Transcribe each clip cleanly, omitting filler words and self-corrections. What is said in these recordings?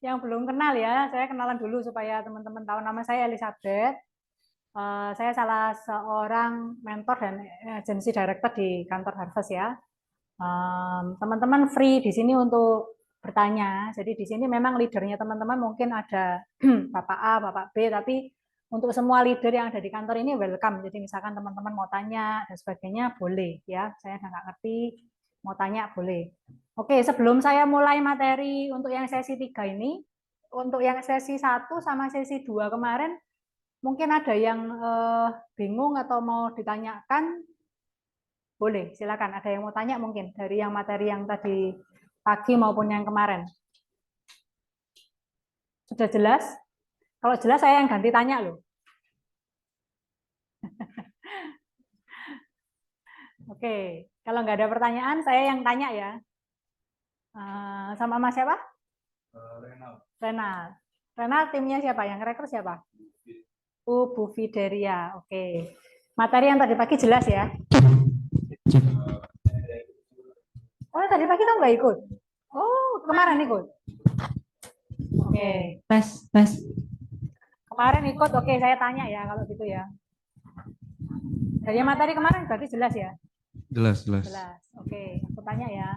yang belum kenal ya, saya kenalan dulu supaya teman-teman tahu. Nama saya Elizabeth. Saya salah seorang mentor dan agency director di kantor Harvest ya. Teman-teman free di sini untuk bertanya. Jadi di sini memang leadernya teman-teman mungkin ada Bapak A, Bapak B, tapi untuk semua leader yang ada di kantor ini welcome. Jadi misalkan teman-teman mau tanya dan sebagainya boleh ya. Saya nggak ngerti, mau tanya boleh. Oke, sebelum saya mulai materi untuk yang sesi 3 ini, untuk yang sesi 1 sama sesi 2 kemarin, mungkin ada yang bingung atau mau ditanyakan, boleh, silakan. Ada yang mau tanya mungkin dari yang materi yang tadi pagi maupun yang kemarin. Sudah jelas? Kalau jelas saya yang ganti tanya loh. Oke, kalau nggak ada pertanyaan, saya yang tanya ya. Sama Mas siapa? Renal. Renal timnya siapa? Yang rekrut siapa? Bu Fideria. Oke. Materi yang tadi pagi jelas ya? Oh, tadi pagi kamu nggak ikut? Oh, kemarin ikut? Oke. Tes. Kemarin ikut, oke saya tanya ya kalau gitu ya. Dari materi kemarin berarti jelas ya? Jelas. Jelas. Oke, aku tanya ya.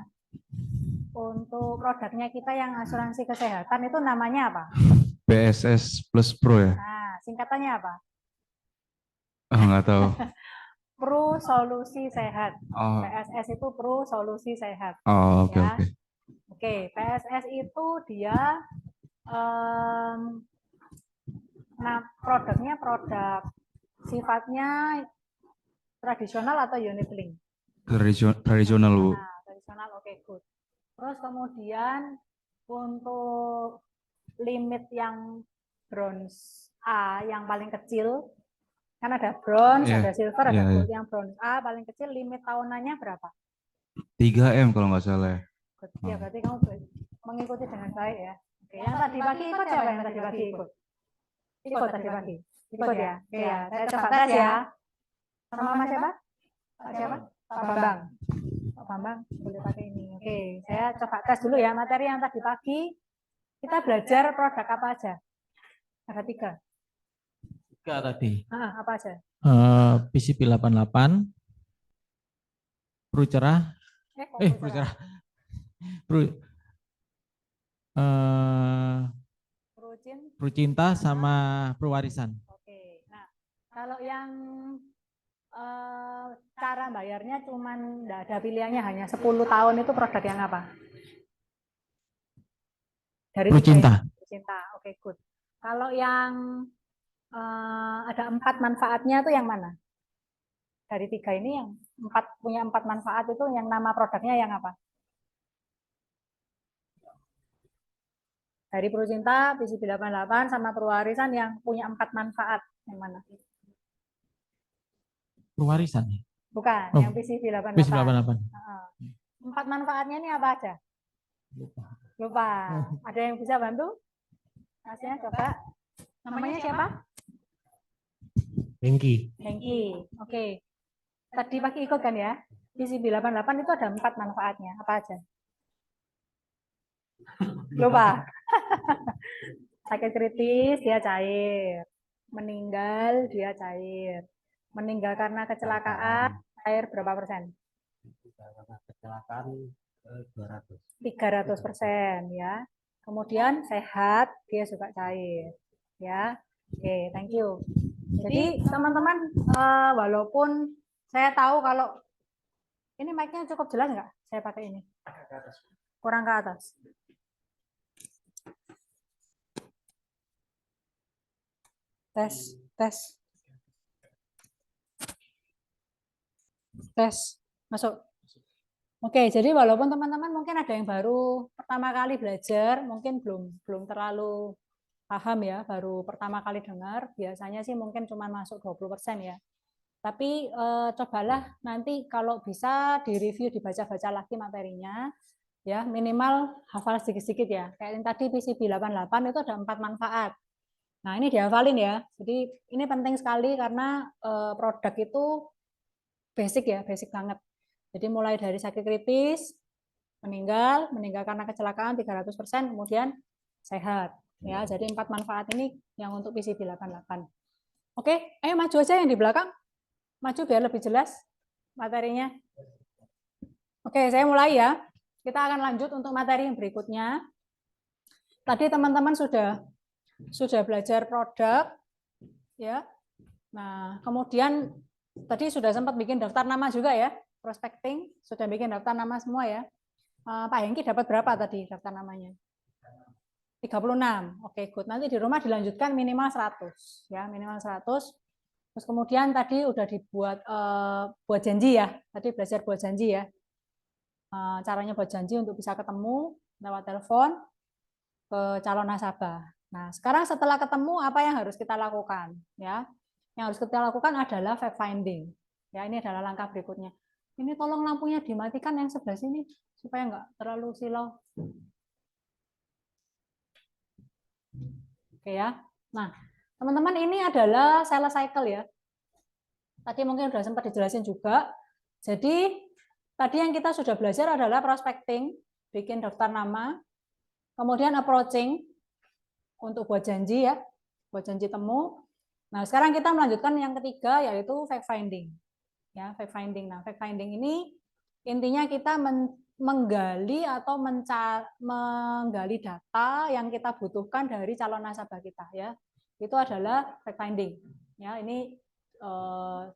Untuk produknya kita yang asuransi kesehatan itu namanya apa? PSS Plus Pro ya? Nah, singkatannya apa? Oh, nggak tahu. Pro Solusi Sehat. Oh, PSS itu Pro Solusi Sehat. oke. Ya. Oke, PSS itu dia nah produknya produk sifatnya tradisional atau unit link? Tradisional, Bu. Nah, tradisional, oke, good. Terus kemudian untuk limit yang bronze A yang paling kecil, kan ada bronze, Iya, ada silver, ada iya, gold. iya. Yang bronze A paling kecil limit tahunannya berapa? 3M kalau nggak salah ya. Good. Ya, berarti kamu mengikuti dengan baik ya. Oke, yang tadi pagi ikut siapa yang tadi pagi ikut? Ikut tadi pagi. Ikut ya. Oke ya, saya coba tes ya. Sama Mas siapa? Pak siapa? Pak Bambang. Pak Bambang boleh pakai ini. Oke, saya coba tes dulu ya materi yang tadi pagi. Kita belajar produk apa aja? Ada 3. 3 tadi. Apa aja? PCP 88, Pro Cerah. Pro Cerah. Pro Cinta sama Pro Warisan. Oke. Nah, kalau yang cara bayarnya cuman nggak ada pilihannya hanya 10 tahun itu produk yang apa? Dari Pro Cinta. Pro Cinta. Oke, good. Kalau yang ada 4 manfaatnya itu yang mana? Dari 3 ini yang punya 4 manfaat itu yang nama produknya yang apa? Dari Pro Cinta, PCB 88 sama Pro Warisan yang punya 4 manfaat yang mana? Pro Warisan. Bukan, Oh, yang PCB 88. PCP 88. 4 manfaatnya ini apa aja? Lupa. Ada yang bisa bantu? Masnya coba. Namanya siapa? Hengki. Oke. Tadi pagi ikut kan ya? PCB 88 itu ada 4 manfaatnya. Apa aja? Lupa. Sakit kritis dia cair. Meninggal dia cair. Meninggal karena kecelakaan cair berapa persen? Kecelakaan 300% ya. Kemudian sehat dia juga cair ya. Oke, thank you. Jadi teman-teman walaupun saya tahu kalau ini mic-nya cukup jelas nggak? Saya pakai ini. Kurang ke atas. Tes. Masuk. Oke, jadi walaupun teman-teman mungkin ada yang baru pertama kali belajar, mungkin belum terlalu paham ya, baru pertama kali dengar, biasanya sih mungkin cuma masuk 20% ya. Tapi cobalah nanti kalau bisa direview, dibaca-baca lagi materinya, ya minimal hafal sedikit-sedikit ya. Kayak yang tadi PCB 88 itu ada 4 manfaat. Nah ini dihafalin ya. Jadi ini penting sekali karena produk itu basic ya, basic banget. Jadi mulai dari sakit kritis, meninggal karena kecelakaan 300%, kemudian sehat. Ya, jadi 4 manfaat ini yang untuk PCB 88. Oke, ayo maju aja yang di belakang. Maju biar lebih jelas materinya. Oke, saya mulai ya. Kita akan lanjut untuk materi yang berikutnya. Tadi teman-teman sudah belajar produk, ya. Nah, kemudian tadi sudah sempat bikin daftar nama juga ya, prospecting, sudah bikin daftar nama semua ya. Pak Hengki dapat berapa tadi daftar namanya? 36. Oke, good. Nanti di rumah dilanjutkan minimal 100 ya, minimal 100. Terus kemudian tadi udah dibuat buat janji ya. Tadi belajar buat janji ya. Caranya buat janji untuk bisa ketemu lewat telepon ke calon nasabah. Nah, sekarang setelah ketemu apa yang harus kita lakukan ya? Yang harus kita lakukan adalah fact finding. Ya, ini adalah langkah berikutnya. Ini tolong lampunya dimatikan yang sebelah sini supaya nggak terlalu silau. Oke ya. Nah, teman-teman ini adalah sales cycle ya. Tadi mungkin sudah sempat dijelasin juga. Jadi tadi yang kita sudah belajar adalah prospecting, bikin daftar nama, kemudian approaching untuk buat janji ya, buat janji temu. Nah, sekarang kita melanjutkan yang ketiga yaitu fact finding. Ya, fact finding. Nah, fact finding ini intinya kita menggali atau menggali data yang kita butuhkan dari calon nasabah kita ya. Itu adalah fact finding. Ya, ini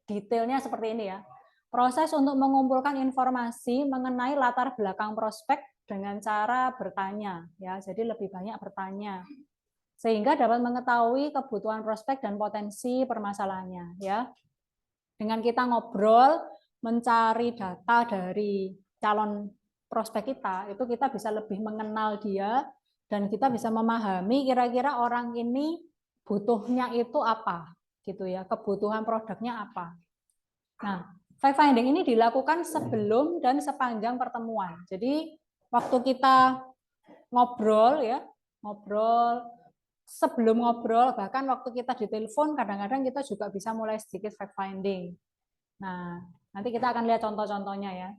detailnya seperti ini ya. Proses untuk mengumpulkan informasi mengenai latar belakang prospek dengan cara bertanya ya. Jadi lebih banyak bertanya sehingga dapat mengetahui kebutuhan prospek dan potensi permasalahannya ya. Dengan kita ngobrol, mencari data dari calon prospek kita, itu kita bisa lebih mengenal dia dan kita bisa memahami kira-kira orang ini butuhnya itu apa gitu ya, kebutuhan produknya apa. Nah, fact finding ini dilakukan sebelum dan sepanjang pertemuan. Jadi waktu kita ngobrol ya, sebelum ngobrol, bahkan waktu kita di telepon, kadang-kadang kita juga bisa mulai sedikit fact finding. Nah, nanti kita akan lihat contoh-contohnya ya.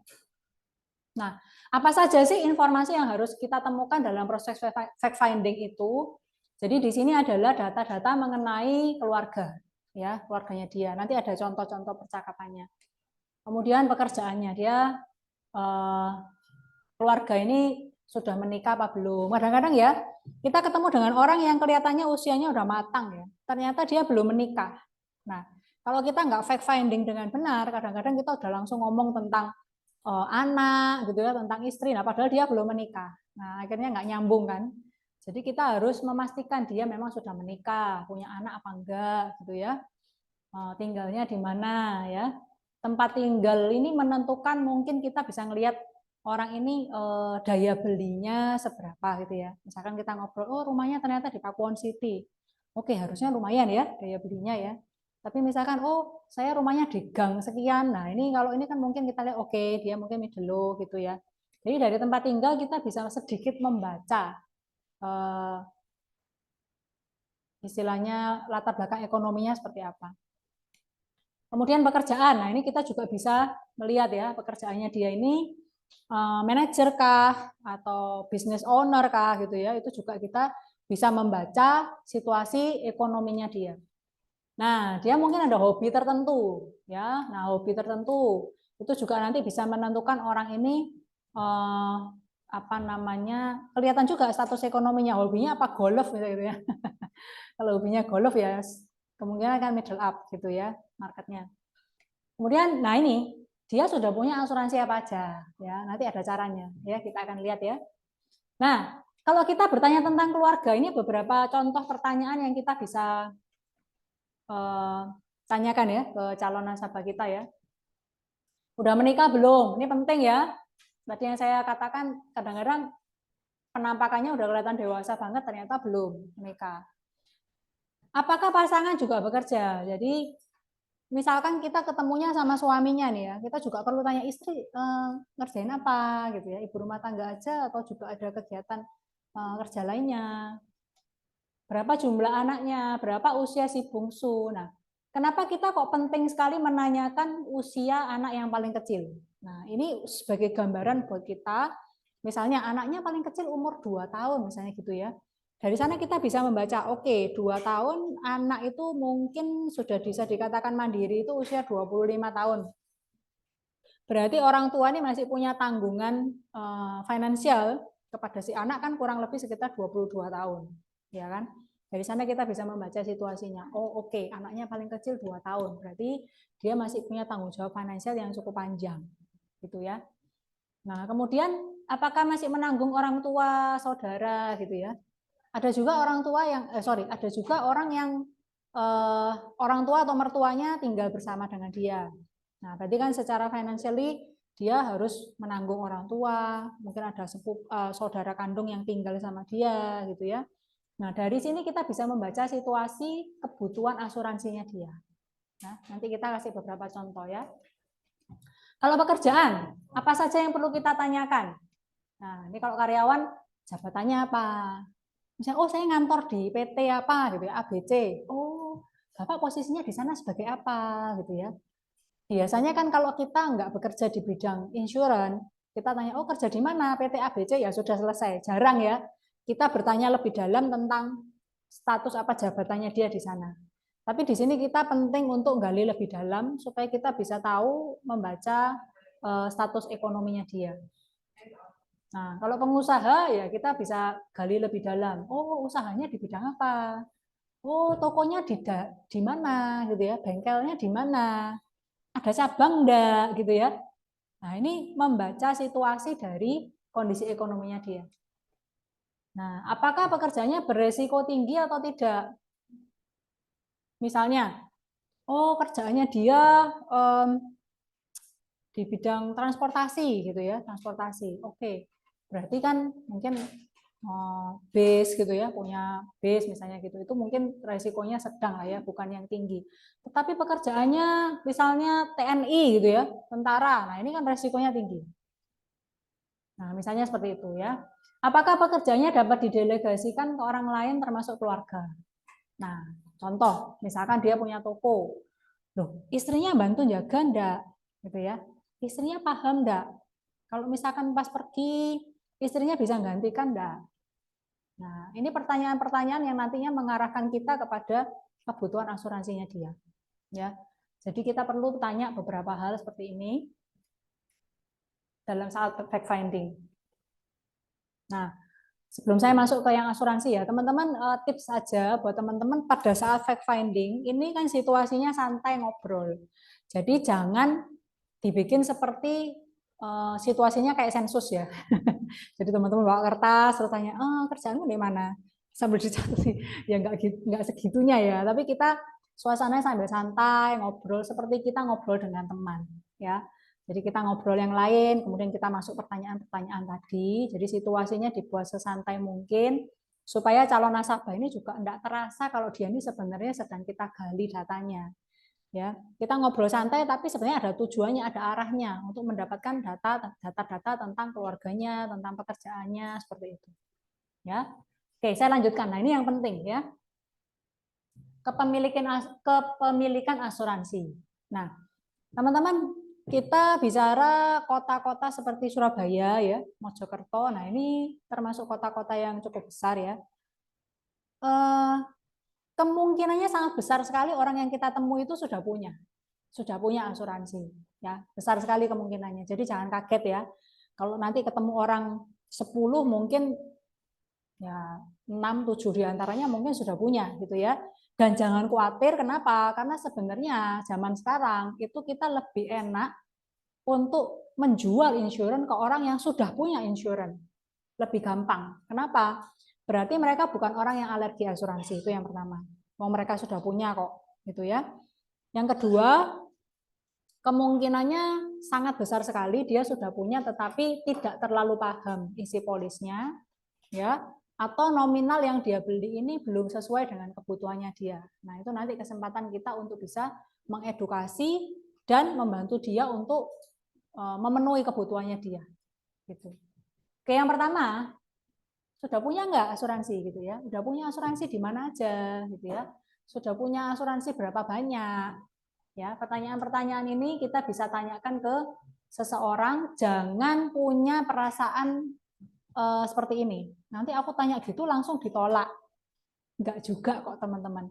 Nah, apa saja sih informasi yang harus kita temukan dalam proses fact finding itu? Jadi di sini adalah data-data mengenai keluarga, ya, keluarganya dia. Nanti ada contoh-contoh percakapannya. Kemudian pekerjaannya dia, keluarga ini sudah menikah apa belum? Kadang-kadang ya kita ketemu dengan orang yang kelihatannya usianya udah matang ya, ternyata dia belum menikah. Nah, kalau kita nggak fact finding dengan benar, kadang-kadang kita udah langsung ngomong tentang anak gitu ya, tentang istri. Nah, padahal dia belum menikah. Nah, akhirnya nggak nyambung kan. Jadi kita harus memastikan dia memang sudah menikah, punya anak apa enggak gitu ya. Tinggalnya di mana ya. Tempat tinggal ini menentukan, mungkin kita bisa ngelihat orang ini daya belinya seberapa gitu ya. Misalkan kita ngobrol, oh rumahnya ternyata di Pakuwon City. Oke, harusnya lumayan ya daya belinya ya. Tapi misalkan, oh saya rumahnya di gang sekian. Nah ini kalau ini kan mungkin kita lihat, oke dia mungkin middle low gitu ya. Jadi dari tempat tinggal kita bisa sedikit membaca istilahnya latar belakang ekonominya seperti apa. Kemudian pekerjaan, nah ini kita juga bisa melihat ya pekerjaannya dia ini manajer kah atau business owner kah gitu ya, itu juga kita bisa membaca situasi ekonominya dia. Nah, dia mungkin ada hobi tertentu ya. Nah, hobi tertentu itu juga nanti bisa menentukan orang ini apa namanya, kelihatan juga status ekonominya, hobinya apa golf gitu ya. Kalau hobinya golf ya kemungkinan akan middle up gitu ya marketnya. Kemudian, nah ini dia sudah punya asuransi apa aja ya, nanti ada caranya ya, kita akan lihat ya. Nah, kalau kita bertanya tentang keluarga, ini beberapa contoh pertanyaan yang kita bisa tanyakan ya ke calon nasabah kita ya. Udah menikah belum? Ini penting ya. Tadi yang saya katakan kadang-kadang penampakannya udah kelihatan dewasa banget, ternyata belum menikah. Apakah pasangan juga bekerja? Jadi misalkan kita ketemunya sama suaminya nih ya, kita juga perlu tanya istri ngerjain apa gitu ya, ibu rumah tangga aja atau juga ada kegiatan kerja lainnya. Berapa jumlah anaknya, berapa usia si bungsu. Nah, kenapa kita kok penting sekali menanyakan usia anak yang paling kecil? Nah, ini sebagai gambaran buat kita, misalnya anaknya paling kecil umur 2 tahun misalnya gitu ya. Dari sana kita bisa membaca, oke, 2 tahun anak itu mungkin sudah bisa dikatakan mandiri itu usia 25 tahun. Berarti orang tua ini masih punya tanggungan finansial kepada si anak kan kurang lebih sekitar 22 tahun. Ya kan? Dari sana kita bisa membaca situasinya. Oh, oke, anaknya paling kecil 2 tahun. Berarti dia masih punya tanggung jawab finansial yang cukup panjang. Gitu ya. Nah, kemudian apakah masih menanggung orang tua, saudara gitu ya? Ada juga orang tua yang ada juga orang yang orang tua atau mertuanya tinggal bersama dengan dia. Nah, berarti kan secara financially dia harus menanggung orang tua, mungkin ada saudara kandung yang tinggal sama dia gitu ya. Nah, dari sini kita bisa membaca situasi kebutuhan asuransinya dia. Nah, nanti kita kasih beberapa contoh ya. Kalau pekerjaan, apa saja yang perlu kita tanyakan? Nah, ini kalau karyawan, jabatannya apa? Misalnya, oh saya ngantor di PT apa gitu ya, ABC. Oh, Bapak posisinya di sana sebagai apa gitu ya. Biasanya kan kalau kita nggak bekerja di bidang insurance, kita tanya, oh kerja di mana? PT ABC, ya sudah selesai. Jarang ya kita bertanya lebih dalam tentang status apa jabatannya dia di sana. Tapi di sini kita penting untuk gali lebih dalam supaya kita bisa tahu membaca status ekonominya dia. Nah, kalau pengusaha ya kita bisa gali lebih dalam. Oh, usahanya di bidang apa? Oh, tokonya di mana gitu ya? Bengkelnya di mana? Ada cabang enggak gitu ya? Nah, ini membaca situasi dari kondisi ekonominya dia. Nah, apakah pekerjaannya beresiko tinggi atau tidak? Misalnya, oh kerjaannya dia di bidang transportasi gitu ya, transportasi. Oke, berarti kan mungkin base gitu ya, punya base misalnya gitu, itu mungkin resikonya sedang lah ya, bukan yang tinggi. Tetapi pekerjaannya misalnya TNI gitu ya, tentara, nah ini kan resikonya tinggi. Nah misalnya seperti itu ya. Apakah pekerjaannya dapat didelegasikan ke orang lain termasuk keluarga? Nah contoh, misalkan dia punya toko, loh istrinya bantu jaga enggak? Gitu ya. Istrinya paham enggak? Kalau misalkan pas pergi, istrinya bisa gantikan enggak? Nah, ini pertanyaan-pertanyaan yang nantinya mengarahkan kita kepada kebutuhan asuransinya dia. Ya, jadi kita perlu tanya beberapa hal seperti ini dalam saat fact finding. Nah, sebelum saya masuk ke yang asuransi ya, teman-teman tips saja buat teman-teman pada saat fact finding ini kan situasinya santai ngobrol. Jadi jangan dibikin seperti situasinya kayak sensus ya. Jadi teman-teman bawa kertas terus tanya, kerjaanmu di mana? Sambil dicatat sih. Ya nggak segitunya ya. Tapi kita suasananya sambil santai, ngobrol seperti kita ngobrol dengan teman, ya. Jadi kita ngobrol yang lain, kemudian kita masuk pertanyaan-pertanyaan tadi. Jadi situasinya dibuat sesantai mungkin supaya calon nasabah ini juga enggak terasa kalau dia ini sebenarnya sedang kita gali datanya. Ya, kita ngobrol santai tapi sebenarnya ada tujuannya, ada arahnya untuk mendapatkan data-data tentang keluarganya, tentang pekerjaannya seperti itu. Ya. Oke, saya lanjutkan. Nah, ini yang penting ya. Kepemilikan asuransi. Nah, teman-teman, kita bicara kota-kota seperti Surabaya ya, Mojokerto. Nah, ini termasuk kota-kota yang cukup besar ya. Kemungkinannya sangat besar sekali orang yang kita temui itu sudah punya asuransi ya, besar sekali kemungkinannya. Jadi jangan kaget ya kalau nanti ketemu orang 10 mungkin ya 6 7 diantaranya mungkin sudah punya gitu ya. Dan jangan khawatir, kenapa? Karena sebenarnya zaman sekarang itu kita lebih enak untuk menjual insurance ke orang yang sudah punya insurance, lebih gampang. Kenapa? Berarti mereka bukan orang yang alergi asuransi, itu yang pertama. Mau mereka sudah punya kok, gitu ya. Yang kedua, kemungkinannya sangat besar sekali dia sudah punya tetapi tidak terlalu paham isi polisnya, ya, atau nominal yang dia beli ini belum sesuai dengan kebutuhannya dia. Nah, itu nanti kesempatan kita untuk bisa mengedukasi dan membantu dia untuk memenuhi kebutuhannya dia. Gitu. Oke, yang pertama, sudah punya nggak asuransi gitu ya? Sudah punya asuransi di mana aja gitu ya? Sudah punya asuransi berapa banyak? Ya, pertanyaan-pertanyaan ini kita bisa tanyakan ke seseorang, jangan punya perasaan seperti ini. Nanti aku tanya gitu langsung ditolak. Enggak juga kok teman-teman.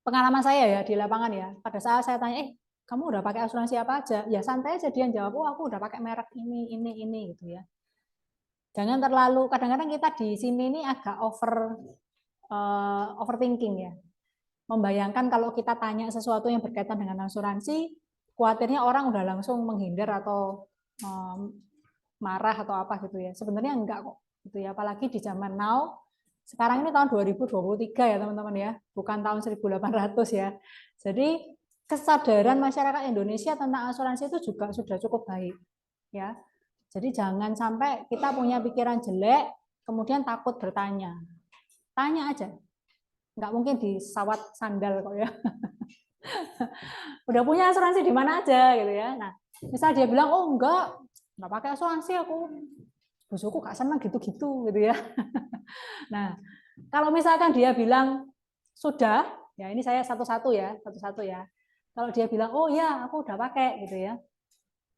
Pengalaman saya ya di lapangan ya, pada saat saya tanya, kamu udah pakai asuransi apa aja? Ya santai aja dia jawab, oh aku udah pakai merek ini gitu ya. Jangan terlalu, kadang-kadang kita di sini ini agak overthinking ya. Membayangkan kalau kita tanya sesuatu yang berkaitan dengan asuransi, khawatirnya orang udah langsung menghindar atau marah atau apa gitu ya. Sebenarnya enggak kok gitu ya, apalagi di zaman now. Sekarang ini tahun 2023 ya teman-teman ya, bukan tahun 1800 ya. Jadi kesadaran masyarakat Indonesia tentang asuransi itu juga sudah cukup baik ya. Jadi jangan sampai kita punya pikiran jelek kemudian takut bertanya. Tanya aja. Nggak mungkin disawat sandal kok ya. Udah punya asuransi di mana aja gitu ya. Nah, misal dia bilang, "Oh, enggak pakai asuransi aku. Bosoku gak senang gitu-gitu," gitu ya. Nah, kalau misalkan dia bilang sudah, ya ini saya satu-satu ya. Kalau dia bilang, oh ya aku udah pakai gitu ya.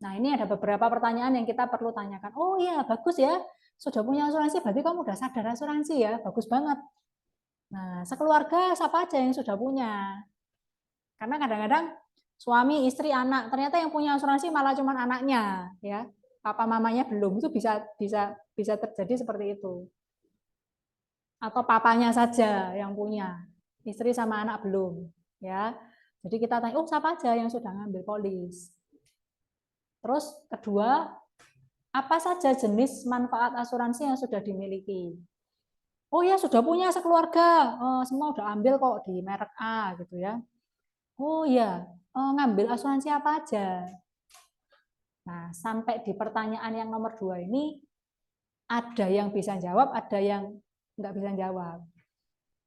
Nah ini ada beberapa pertanyaan yang kita perlu tanyakan. Oh ya bagus ya, sudah punya asuransi, berarti kamu udah sadar asuransi ya, bagus banget. Nah sekeluarga siapa aja yang sudah punya? Karena kadang-kadang suami, istri, anak, ternyata yang punya asuransi malah cuma anaknya, ya. Papa mamanya belum, itu bisa terjadi seperti itu. Atau papanya saja yang punya, istri sama anak belum, ya. Jadi kita tanya, oh siapa aja yang sudah ngambil polis? Terus kedua, apa saja jenis manfaat asuransi yang sudah dimiliki? Oh ya sudah punya sekeluarga, semua udah ambil kok di merek A gitu ya. Oh ya, ngambil asuransi apa aja? Nah, sampai di pertanyaan yang nomor 2 ini, ada yang bisa jawab, ada yang nggak bisa jawab.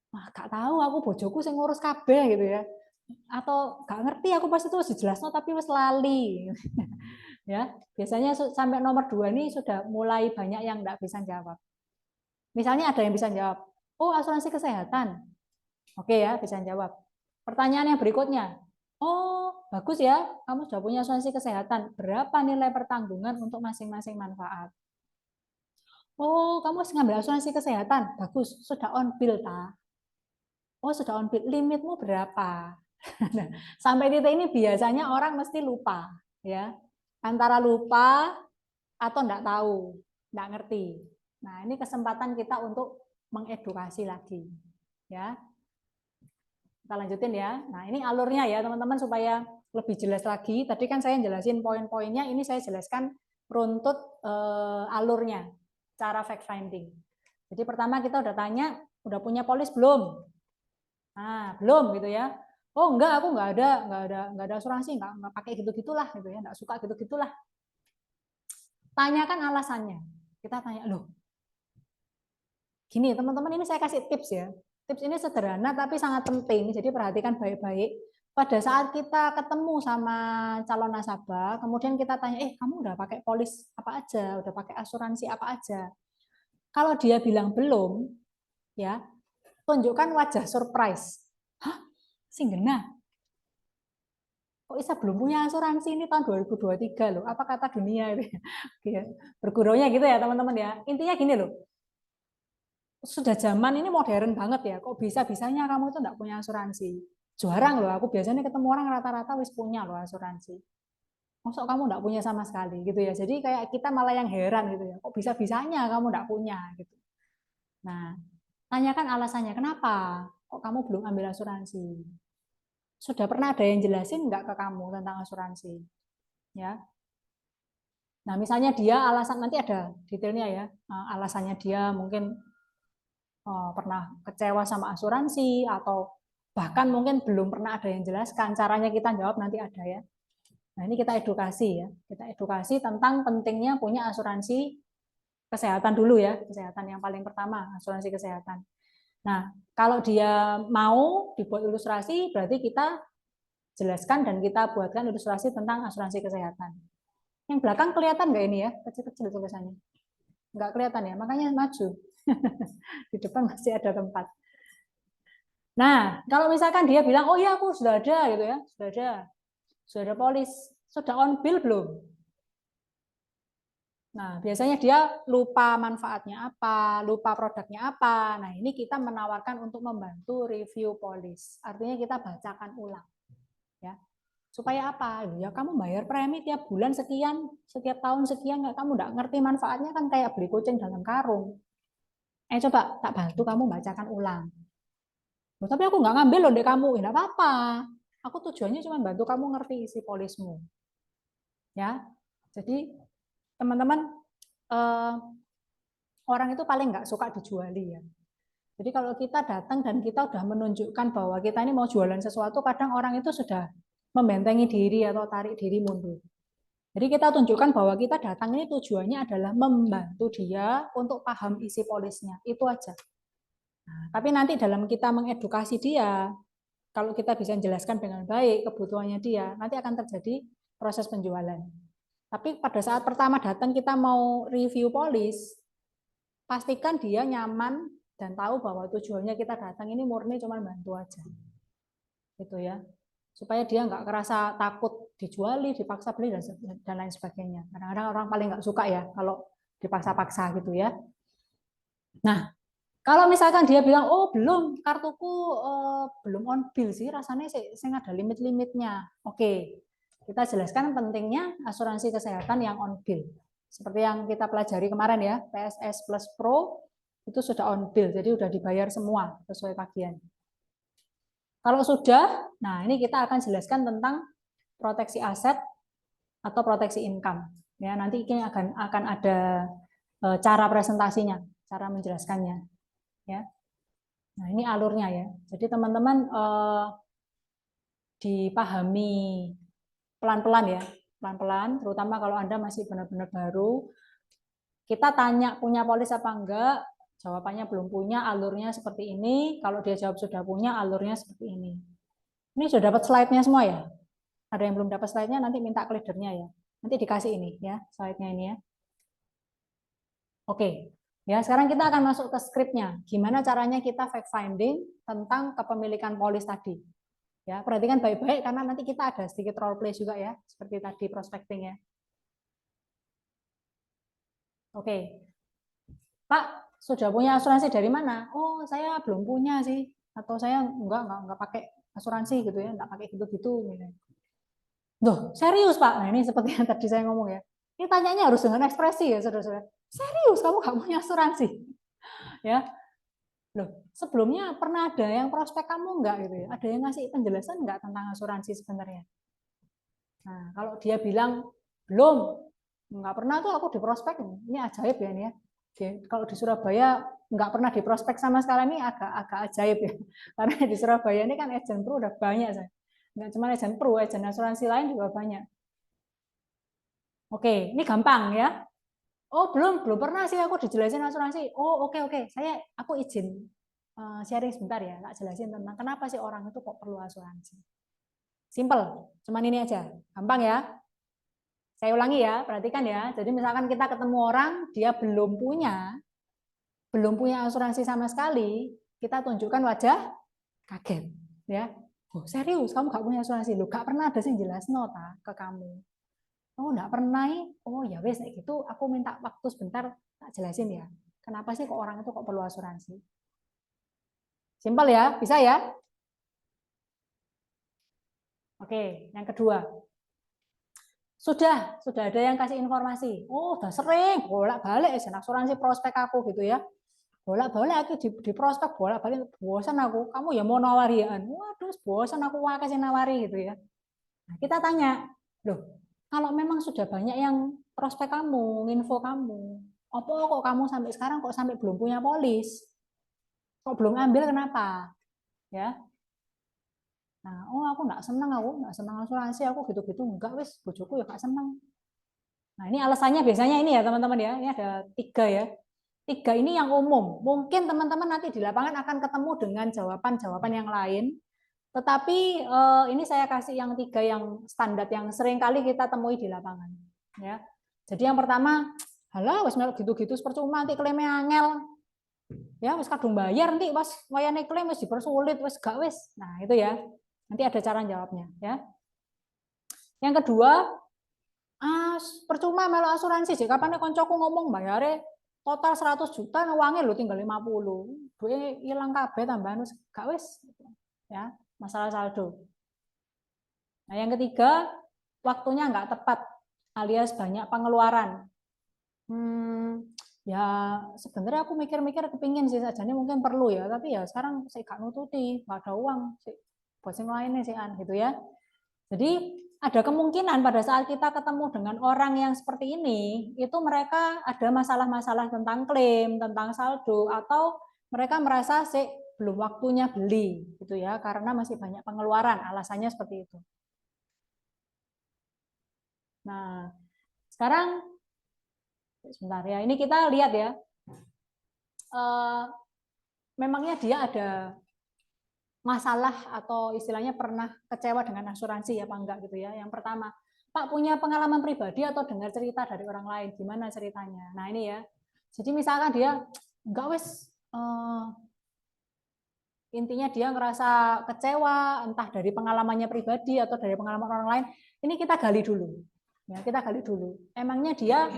Wah, gak tahu aku bojoku sing ngurus kabeh gitu ya. Atau gak ngerti aku pas itu dijelasno tapi wis lali. Ya, biasanya sampai nomor 2 ini sudah mulai banyak yang nggak bisa jawab. Misalnya ada yang bisa jawab, oh asuransi kesehatan. Oke ya, bisa jawab. Pertanyaan yang berikutnya, oh bagus ya, kamu sudah punya asuransi kesehatan. Berapa nilai pertanggungan untuk masing-masing manfaat? Oh, kamu ngambil asuransi kesehatan. Bagus, sudah on bill, ta? Oh, sudah on bill. Limitmu berapa? Nah, sampai titik ini biasanya orang mesti lupa, ya. Antara lupa atau enggak tahu, enggak ngerti. Nah, ini kesempatan kita untuk mengedukasi lagi, ya. Kita lanjutin ya. Nah, ini alurnya ya, teman-teman, supaya lebih jelas lagi. Tadi kan saya jelasin poin-poinnya, ini saya jelaskan runtut alurnya, cara fact finding. Jadi pertama kita udah tanya, udah punya polis belum? Nah, belum gitu ya. Oh enggak, aku enggak ada asuransi, enggak pakai gitu-gitulah gitu ya, enggak suka gitu-gitulah. Tanyakan alasannya. Kita tanya, loh, gini teman-teman, ini saya kasih tips ya. Tips ini sederhana tapi sangat penting, jadi perhatikan baik-baik. Pada saat kita ketemu sama calon nasabah, kemudian kita tanya, kamu udah pakai polis apa aja, udah pakai asuransi apa aja. Kalau dia bilang belum, ya tunjukkan wajah surprise. Hah? Sing genah? Kok bisa belum punya asuransi ini tahun 2023 loh? Apa kata dunia itu? Berguraunya gitu ya teman-teman ya. Intinya gini loh, sudah zaman ini modern banget ya, kok bisa-bisanya kamu itu enggak punya asuransi? Jarang loh, aku biasanya ketemu orang rata-rata wis punya loh asuransi. Masuk kamu enggak punya sama sekali gitu ya. Jadi kayak kita malah yang heran gitu ya, kok bisa-bisanya kamu enggak punya gitu. Nah, tanyakan alasannya, kenapa kok kamu belum ambil asuransi? Sudah pernah ada yang jelasin enggak ke kamu tentang asuransi? Ya. Nah, misalnya dia alasan, nanti ada detailnya ya, alasannya dia mungkin pernah kecewa sama asuransi atau bahkan mungkin belum pernah ada yang jelaskan, caranya kita jawab nanti ada ya. Nah ini kita edukasi ya, kita edukasi tentang pentingnya punya asuransi kesehatan dulu ya, kesehatan yang paling pertama, asuransi kesehatan. Nah kalau dia mau dibuat ilustrasi, berarti kita jelaskan dan kita buatkan ilustrasi tentang asuransi kesehatan. Yang belakang kelihatan nggak ini ya, kecil-kecil tulisannya? Nggak kelihatan ya, makanya maju. Di depan masih ada tempat. Nah, kalau misalkan dia bilang, oh iya aku sudah ada gitu ya, sudah ada polis, sudah on bill belum? Nah, biasanya dia lupa manfaatnya apa, lupa produknya apa. Nah, ini kita menawarkan untuk membantu review polis. Artinya kita bacakan ulang. Ya. Supaya apa? Ya kamu bayar premi tiap bulan sekian, setiap tahun sekian, kamu nggak ngerti manfaatnya kan kayak beli kucing dalam karung. Coba tak bantu kamu bacakan ulang. Loh, tapi aku nggak ngambil loh dek kamu. Nggak apa-apa. Aku tujuannya cuma bantu kamu ngerti isi polismu. Ya, jadi teman-teman, orang itu paling nggak suka dijuali ya. Jadi kalau kita datang dan kita udah menunjukkan bahwa kita ini mau jualan sesuatu, kadang orang itu sudah membentengi diri atau tarik diri mundur. Jadi kita tunjukkan bahwa kita datang ini tujuannya adalah membantu dia untuk paham isi polisnya. Itu aja. Nah, tapi nanti dalam kita mengedukasi dia, kalau kita bisa menjelaskan dengan baik kebutuhannya dia, nanti akan terjadi proses penjualan. Tapi pada saat pertama datang kita mau review polis, pastikan dia nyaman dan tahu bahwa tujuannya kita datang ini murni cuma bantu aja. Gitu ya. Supaya dia nggak kerasa takut dijuali, dipaksa beli, dan lain sebagainya. Kadang-kadang orang paling nggak suka ya kalau dipaksa-paksa gitu ya. Nah, kalau misalkan dia bilang, oh belum, kartuku belum on bill sih, rasanya saya ada limit-limitnya. Oke, kita jelaskan pentingnya asuransi kesehatan yang on bill. Seperti yang kita pelajari kemarin ya, PSS Plus Pro itu sudah on bill, jadi sudah dibayar semua sesuai tagihan. Kalau sudah, nah ini kita akan jelaskan tentang proteksi aset atau proteksi income. Ya, nanti ini akan ada cara presentasinya, cara menjelaskannya. Ya. Nah ini alurnya ya. Jadi teman-teman dipahami pelan-pelan ya, pelan-pelan. Terutama kalau Anda masih benar-benar baru, kita tanya punya polis apa enggak. Jawabannya belum punya, alurnya seperti ini. Kalau dia jawab sudah punya, alurnya seperti ini. Ini sudah dapat slide-nya semua ya? Ada yang belum dapat slide-nya, nanti minta leader-nya ya. Nanti dikasih ini ya, slide-nya ini ya. Oke, ya sekarang kita akan masuk ke skripnya. Gimana caranya kita fact finding tentang kepemilikan polis tadi. Ya, perhatikan baik-baik karena nanti kita ada sedikit role play juga ya, seperti tadi prospecting ya. Oke. Pak, sudah punya asuransi dari mana? Oh, saya belum punya sih. Atau saya enggak pakai asuransi gitu ya, enggak pakai gitu-gitu. Loh, serius Pak? Nah ini seperti yang tadi saya ngomong ya. Ini tanyanya harus dengan ekspresi ya, saudara-saudara. Serius, kamu nggak punya asuransi? Ya, loh, sebelumnya pernah ada yang prospek kamu enggak gitu ya? Ada yang ngasih penjelasan enggak tentang asuransi sebenarnya? Nah, kalau dia bilang belum, enggak pernah tuh aku di prospek. Ini ajaib ya ini ya. Kalau di Surabaya nggak pernah di prospek sama sekali, ini agak ajaib ya. Karena di Surabaya ini kan agent pro udah banyak saya. Nggak cuma agent pro, agent asuransi lain juga banyak. Oke, ini gampang ya. Oh belum pernah sih aku dijelasin asuransi. Oh oke, aku izin sharing sebentar ya, tak jelasin tentang kenapa sih orang itu kok perlu asuransi. Simple, cuman ini aja, gampang ya. Saya ulangi ya, perhatikan ya. Jadi misalkan kita ketemu orang, dia belum punya asuransi sama sekali, kita tunjukkan wajah kaget, ya. Oh serius, kamu gak punya asuransi? Lu gak pernah ada sih jelas nota ke kamu. Oh enggak pernah, oh ya wes gitu, aku minta waktu sebentar tak jelasin ya. Kenapa sih kok orang itu kok perlu asuransi? Simpel ya, bisa ya? Oke, yang kedua. Sudah ada yang kasih informasi. Oh, udah sering bolak-balik asuransi prospek aku gitu ya. Bolak-balik aku di prospek bolak-balik bosan aku. Kamu ya mau nawarian. Waduh, bosan aku kasih nawari gitu ya. Nah, kita tanya, loh, kalau memang sudah banyak yang prospek kamu, info kamu, apa kok kamu sampai sekarang kok sampai belum punya polis? Kok belum ambil kenapa? Ya. Nah, oh aku nggak senang asuransi, aku gitu-gitu enggak wis, bojoku ya nggak senang. Nah, ini alasannya biasanya ini ya teman-teman ya, ini ada 3 ya. 3 ini yang umum. Mungkin teman-teman nanti di lapangan akan ketemu dengan jawaban-jawaban yang lain. Tetapi ini saya kasih yang 3 yang standar yang sering kali kita temui di lapangan. Ya. Jadi yang pertama, halah wis melok gitu-gitu percuma nanti klaimnya angel. Ya wis kadung bayar nanti pas wayane klaim wis dipersulit wis gak wis. Nah, itu ya. Nanti ada cara jawabnya ya. Yang kedua, Percuma melu asuransi sih, kapan koncoku ngomong bayare total 100 juta uangnya lo tinggal 50. Duit hilang kabeh tambahan gak wis ya, masalah saldo. Nah, yang ketiga, waktunya nggak tepat alias banyak pengeluaran. Ya sebenarnya aku mikir-mikir kepingin sih saja ini mungkin perlu ya, tapi ya sekarang saya gak nututi, nggak ada uang sih buat yang lainnya sih gitu ya. Jadi ada kemungkinan pada saat kita ketemu dengan orang yang seperti ini, itu mereka ada masalah-masalah tentang klaim, tentang saldo, atau mereka merasa sih belum waktunya beli gitu ya, karena masih banyak pengeluaran, alasannya seperti itu. Nah, sekarang sebentar ya, ini kita lihat ya. Memangnya dia ada masalah atau istilahnya pernah kecewa dengan asuransi apa enggak gitu ya. Yang pertama, Pak punya pengalaman pribadi atau dengar cerita dari orang lain, gimana ceritanya? Nah ini ya, jadi misalkan dia enggak wes, intinya dia ngerasa kecewa entah dari pengalamannya pribadi atau dari pengalaman orang lain, ini kita gali dulu. Ya, kita gali dulu. Emangnya dia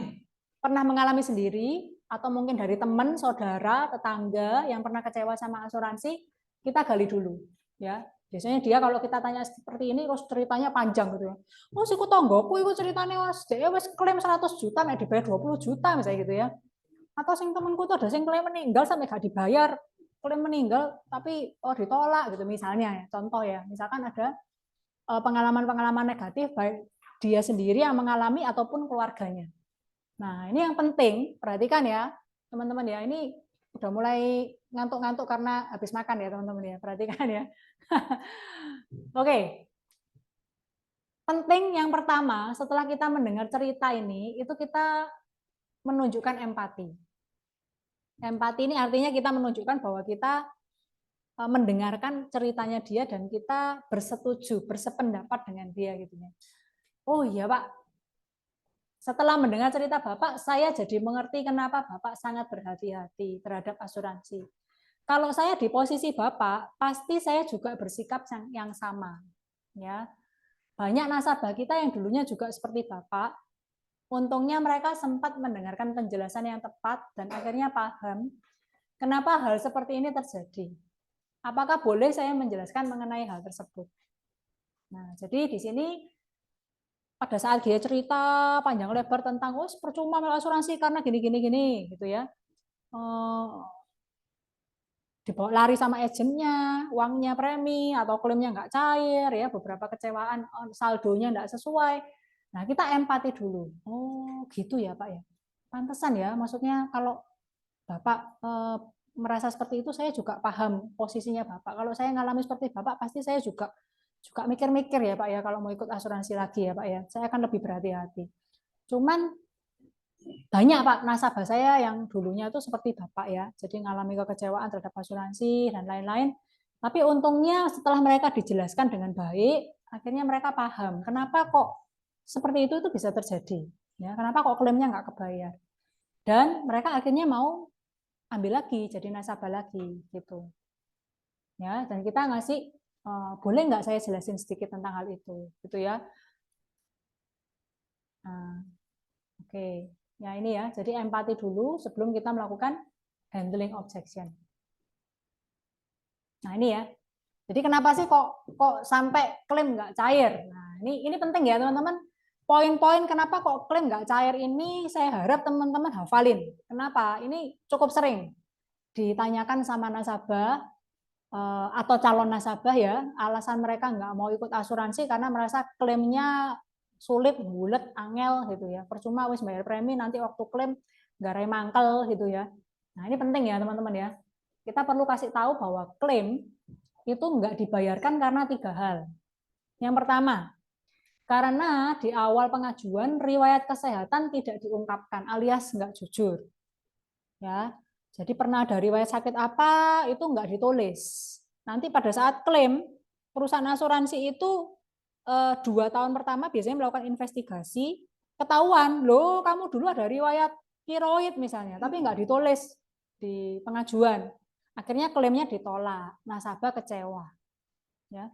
pernah mengalami sendiri atau mungkin dari teman, saudara, tetangga yang pernah kecewa sama asuransi, kita gali dulu. Ya, biasanya dia kalau kita tanya seperti ini, terus ceritanya panjang gitu. Oh, si tonggoku itu ceritanya dia wes klaim 100 juta, nek dibayar 20 juta misalnya gitu ya. Atau sing temanku tuh ada sing klaim meninggal sampai gak dibayar, klaim meninggal tapi ditolak gitu misalnya. Contoh ya, misalkan ada pengalaman-pengalaman negatif baik dia sendiri yang mengalami ataupun keluarganya. Nah, ini yang penting, perhatikan ya, teman-teman ya. Ini udah mulai ngantuk-ngantuk karena habis makan ya, teman-teman ya. Perhatikan ya. Oke. Penting yang pertama, setelah kita mendengar cerita ini, itu kita menunjukkan empati. Empati ini artinya kita menunjukkan bahwa kita mendengarkan ceritanya dia dan kita bersetuju, bersependapat dengan dia gitu ya. Oh iya Pak, setelah mendengar cerita Bapak, saya jadi mengerti kenapa Bapak sangat berhati-hati terhadap asuransi. Kalau saya di posisi Bapak, pasti saya juga bersikap yang sama. Ya, banyak nasabah kita yang dulunya juga seperti Bapak. Untungnya mereka sempat mendengarkan penjelasan yang tepat dan akhirnya paham kenapa hal seperti ini terjadi. Apakah boleh saya menjelaskan mengenai hal tersebut? Nah, jadi di sini pada saat dia cerita panjang lebar tentang percuma asuransi karena gini gitu ya, dibawa lari sama agennya, uangnya premi atau klaimnya nggak cair ya, beberapa kecewaan, saldonya nggak sesuai. Nah kita empati dulu. Oh gitu ya Pak ya, pantesan ya, maksudnya kalau Bapak merasa seperti itu, saya juga paham posisinya Bapak. Kalau saya ngalami seperti Bapak, pasti saya juga mikir-mikir ya Pak ya, kalau mau ikut asuransi lagi ya Pak ya, saya akan lebih berhati-hati. Cuman banyak Pak nasabah saya yang dulunya itu seperti Bapak ya, jadi ngalami kekecewaan terhadap asuransi dan lain-lain. Tapi untungnya setelah mereka dijelaskan dengan baik, akhirnya mereka paham kenapa kok seperti itu bisa terjadi. Ya, kenapa kok klaimnya nggak kebayar. Dan mereka akhirnya mau ambil lagi, jadi nasabah lagi gitu. Ya, dan kita ngasih boleh nggak saya jelasin sedikit tentang hal itu, gitu ya. Nah, oke, ya ini ya. Jadi empati dulu sebelum kita melakukan handling objection. Nah ini ya. Jadi kenapa sih kok sampai klaim nggak cair? Nah ini penting ya teman-teman. Poin-poin kenapa kok klaim nggak cair ini saya harap teman-teman hafalin. Kenapa? Ini cukup sering ditanyakan sama nasabah atau calon nasabah ya, alasan mereka nggak mau ikut asuransi karena merasa klaimnya sulit, bulet, angel gitu ya. Percuma wis bayar premi nanti waktu klaim garai mangkel gitu ya. Nah ini penting ya teman-teman ya. Kita perlu kasih tahu bahwa klaim itu nggak dibayarkan karena 3 hal. Yang pertama, karena di awal pengajuan riwayat kesehatan tidak diungkapkan alias nggak jujur. Ya, jadi pernah ada riwayat sakit apa itu nggak ditulis. Nanti pada saat klaim perusahaan asuransi itu 2 tahun pertama biasanya melakukan investigasi, ketahuan loh kamu dulu ada riwayat tiroid misalnya, tapi nggak ditulis di pengajuan. Akhirnya klaimnya ditolak, nasabah kecewa. Ya.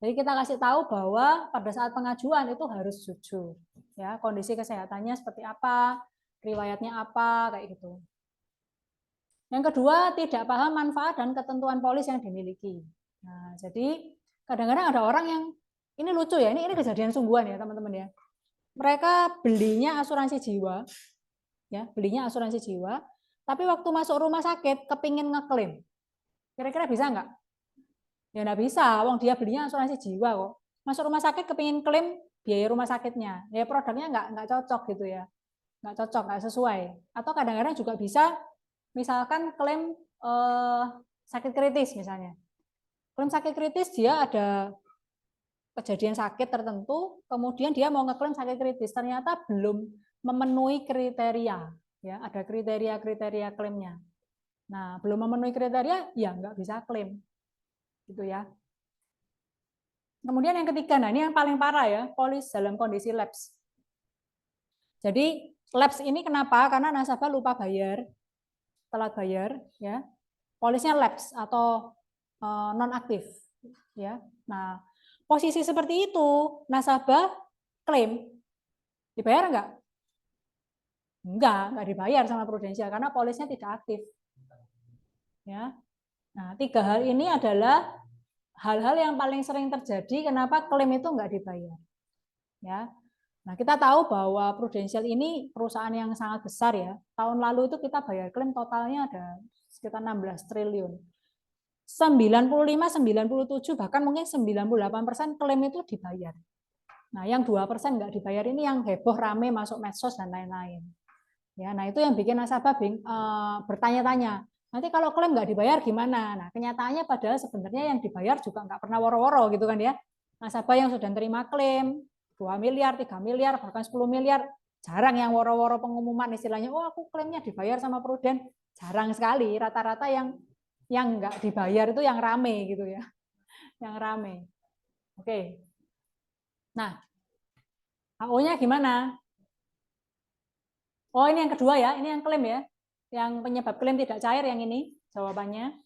Jadi kita kasih tahu bahwa pada saat pengajuan itu harus jujur. ya, kondisi kesehatannya seperti apa, riwayatnya apa, kayak gitu. Yang kedua, tidak paham manfaat dan ketentuan polis yang dimiliki. Nah, jadi kadang-kadang ada orang yang, ini lucu ya, ini kejadian sungguhan ya teman-teman ya. Mereka belinya asuransi jiwa, ya, belinya asuransi jiwa, tapi waktu masuk rumah sakit kepingin ngeklaim. Kira-kira bisa nggak? Ya nggak bisa, wong dia belinya asuransi jiwa kok. Masuk rumah sakit kepingin klaim biaya rumah sakitnya, ya produknya nggak cocok gitu ya, nggak cocok, nggak sesuai. Atau kadang-kadang juga bisa, misalkan klaim sakit kritis misalnya. Klaim sakit kritis dia ada kejadian sakit tertentu, kemudian dia mau ngeklaim sakit kritis, ternyata belum memenuhi kriteria, ya ada kriteria klaimnya. Nah, belum memenuhi kriteria, ya nggak bisa klaim, gitu ya. Kemudian yang ketiga, nah ini yang paling parah ya, polis dalam kondisi lapse. Jadi lapse ini kenapa? Karena nasabah lupa bayar, telat bayar, ya. Polisnya lapse atau nonaktif, ya. Nah, posisi seperti itu, nasabah klaim, dibayar enggak? Enggak dibayar sama Prudensial karena polisnya tidak aktif. Ya. Nah, 3 hal ini adalah hal-hal yang paling sering terjadi kenapa klaim itu enggak dibayar. Ya. Nah, kita tahu bahwa Prudensial ini perusahaan yang sangat besar ya. Tahun lalu itu kita bayar klaim totalnya ada sekitar 16 triliun. 95, 97, bahkan mungkin 98% klaim itu dibayar. Nah, yang 2% nggak dibayar ini yang heboh, rame, masuk medsos, dan lain-lain. Ya, nah itu yang bikin nasabah bertanya-tanya, nanti kalau klaim nggak dibayar gimana? Nah, kenyataannya padahal sebenarnya yang dibayar juga nggak pernah woro-woro gitu kan ya. Nasabah yang sudah terima klaim 2 miliar, 3 miliar, bahkan 10 miliar, jarang yang woro-woro pengumuman istilahnya, oh aku klaimnya dibayar sama Pruden, jarang sekali. Rata-rata yang nggak dibayar itu yang rame gitu ya, yang rame. Oke. Nah, HO-nya gimana? Oh, ini yang kedua ya, ini yang klaim ya. Yang penyebab klaim tidak cair yang ini jawabannya.